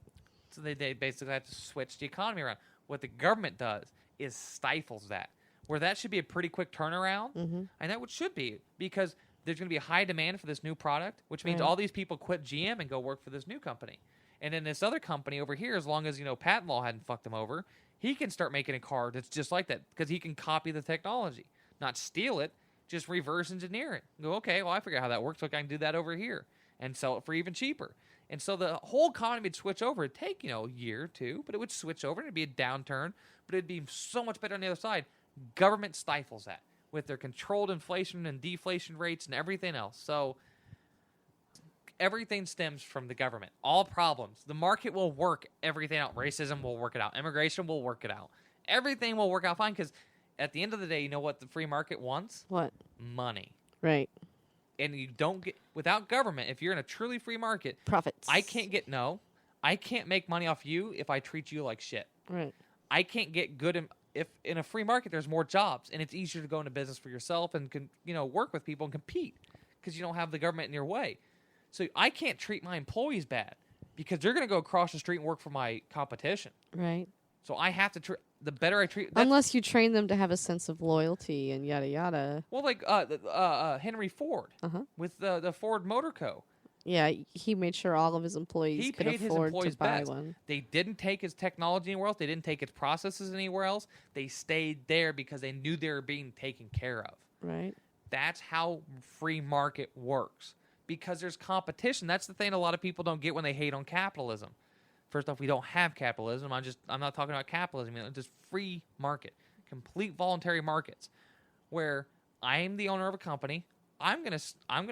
So they basically have to switch the economy around. What the government does is stifles that. Where that should be a pretty quick turnaround, and that should be, because there's going to be a high demand for this new product, which means all these people quit GM and go work for this new company. And then this other company over here, as long as, patent law hadn't fucked him over, he can start making a car that's just like that because he can copy the technology. Not steal it, just reverse engineer it. Go, okay, well, I figure out how that works, so I can do that over here and sell it for even cheaper. And so the whole economy would switch over. It'd take, a year or two, but it would switch over, and it'd be a downturn, but it'd be so much better on the other side. Government stifles that with their controlled inflation and deflation rates and everything else. So everything stems from the government. All problems. The market will work everything out. Racism will work it out. Immigration will work it out. Everything will work out fine because at the end of the day, you know what the free market wants? What? Money. Right. And you don't get, without government, if you're in a truly free market, profits. I can't make money off you if I treat you like shit. Right. I can't get good if in a free market there's more jobs and it's easier to go into business for yourself and work with people and compete because you don't have the government in your way. So I can't treat my employees bad because they're going to go across the street and work for my competition. Right. So I have to the better I treat. Unless you train them to have a sense of loyalty and yada yada. Well, like Henry Ford with the Ford Motor Co. Yeah, he made sure all of his employees could afford to buy one. They didn't take his technology anywhere else. They didn't take his processes anywhere else. They stayed there because they knew they were being taken care of. Right. That's how free market works. Because there's competition. That's the thing a lot of people don't get when they hate on capitalism. First off, we don't have capitalism. I'm not talking about capitalism. It's just free market, complete voluntary markets, where I'm the owner of a company. I'm gonna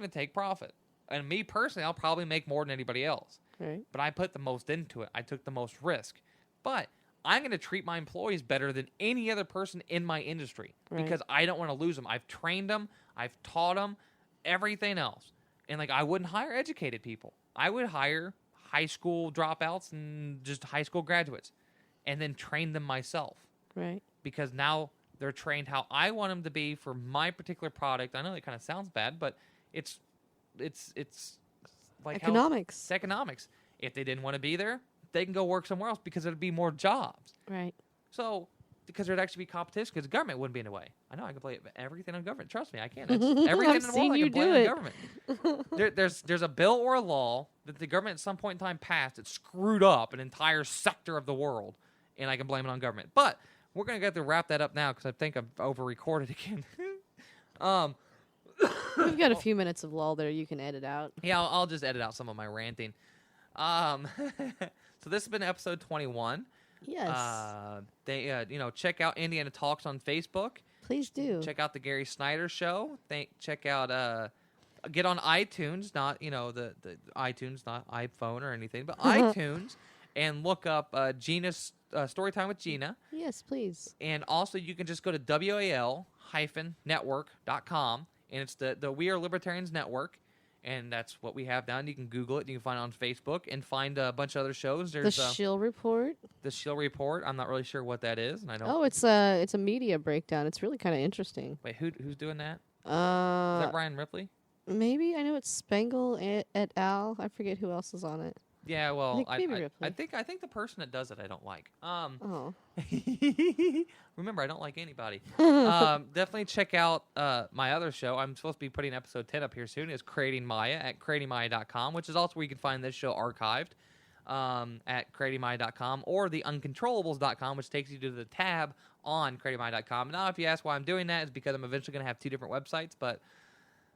take profit, and me personally, I'll probably make more than anybody else. Right. But I put the most into it. I took the most risk. But I'm gonna treat my employees better than any other person in my industry because I don't want to lose them. I've trained them. I've taught them everything else. And, I wouldn't hire educated people. I would hire high school dropouts and just high school graduates and then train them myself. Right. Because now they're trained how I want them to be for my particular product. I know it kind of sounds bad, but it's like economics. It's economics. If they didn't want to be there, they can go work somewhere else because there'd be more jobs. Right. So... because there'd actually be competition because the government wouldn't be in the way. I know I can blame everything on government. Trust me, I can. Everything in the world I can blame on government. There's a bill or a law that the government at some point in time passed that screwed up an entire sector of the world, and I can blame it on government. But we're going to have to wrap that up now because I think I've over-recorded again. We've got a few minutes of lull there you can edit out. Yeah, I'll just edit out some of my ranting. So this has been episode 21. Yes. Check out Indiana Talks on Facebook. Please do. Check out the Gary Snyder Show. Check out, get on iTunes, not, the iTunes, not iPhone or anything, but iTunes, and look up Gina's Storytime with Gina. Yes, please. And also you can just go to WAL-network.com, and it's the We Are Libertarians Network. And that's what we have now. And you can Google it. You can find it on Facebook and find a bunch of other shows. There's the Shill Report. The Shill Report. I'm not really sure what that is, and I don't. Oh, it's a media breakdown. It's really kind of interesting. Wait, who's doing that? Is that Ryan Ripley? Maybe. I know it's Spangle et al. I forget who else is on it. Yeah, well, Maybe Ripley. I think the person that does it I don't like. Oh. Remember, I don't like anybody. Definitely check out my other show. I'm supposed to be putting episode 10 up here soon. Is Creating Maya at creatingmaya.com, which is also where you can find this show archived at creatingmaya.com, or the uncontrollables.com, which takes you to the tab on creatingmaya.com. Now, if you ask why I'm doing that, it's because I'm eventually going to have 2 different websites, but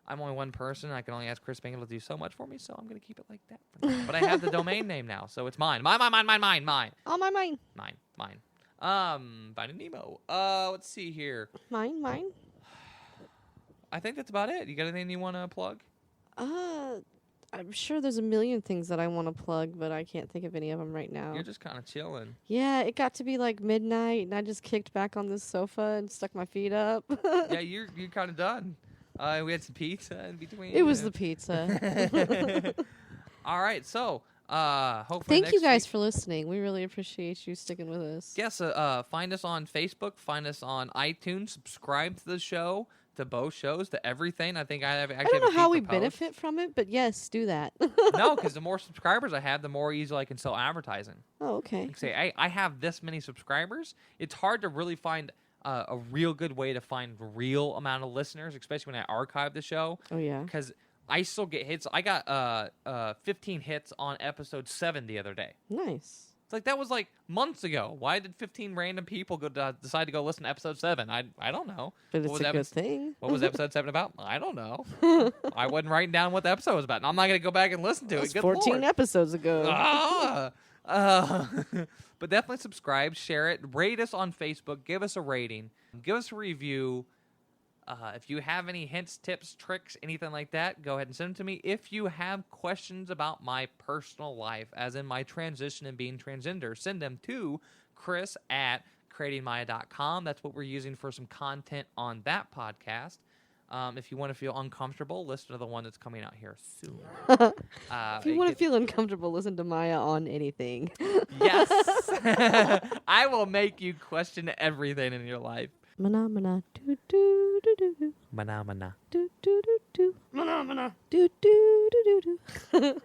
I'm only one person. I can only ask Chris Bangle to do so much for me, so I'm going to keep it like that for now. But I have the domain name now, so it's mine. Mine. All my mine. Mine. Finding Nemo. Let's see here. Mine. I think that's about it. You got anything you want to plug? I'm sure there's a million things that I want to plug, but I can't think of any of them right now. You're just kind of chilling. Yeah, it got to be like midnight, and I just kicked back on this sofa and stuck my feet up. Yeah, you're kind of done. We had some pizza in between. It was the pizza. All right, so hopefully Thank next you guys week, for listening. We really appreciate you sticking with us. Yes, find us on Facebook, find us on iTunes, subscribe to the show, to both shows, to everything. I think I have actually. I don't know how we proposed. benefit from it, but yes, do that. No, because the more subscribers I have, the more easily I can sell advertising. Oh, okay. Like say, I have this many subscribers. It's hard to really find a real good way to find real amount of listeners, especially when I archive the show. Oh, yeah. Because I still get hits. I got 15 hits on episode 7 the other day. Nice. It's like that was like months ago. Why did 15 random people decide to go listen to episode 7? I don't know. But it's a good thing. What was episode 7 about? I don't know. I wasn't writing down what the episode was about, and I'm not going to go back and listen to it. Good 14 Lord. episodes ago. But definitely subscribe, share it, rate us on Facebook, give us a rating, give us a review. If you have any hints, tips, tricks, anything like that, go ahead and send them to me. If you have questions about my personal life, as in my transition and being transgender, send them to Chris at creatingmaya.com. That's what we're using for some content on that podcast. If you want to feel uncomfortable, listen to the one that's coming out here soon. If you want to feel uncomfortable, listen to Maya on anything. Yes. I will make you question everything in your life. Mana, do, do, do, do. Mana. Do, do, do, do. Mana, do, do, do, do.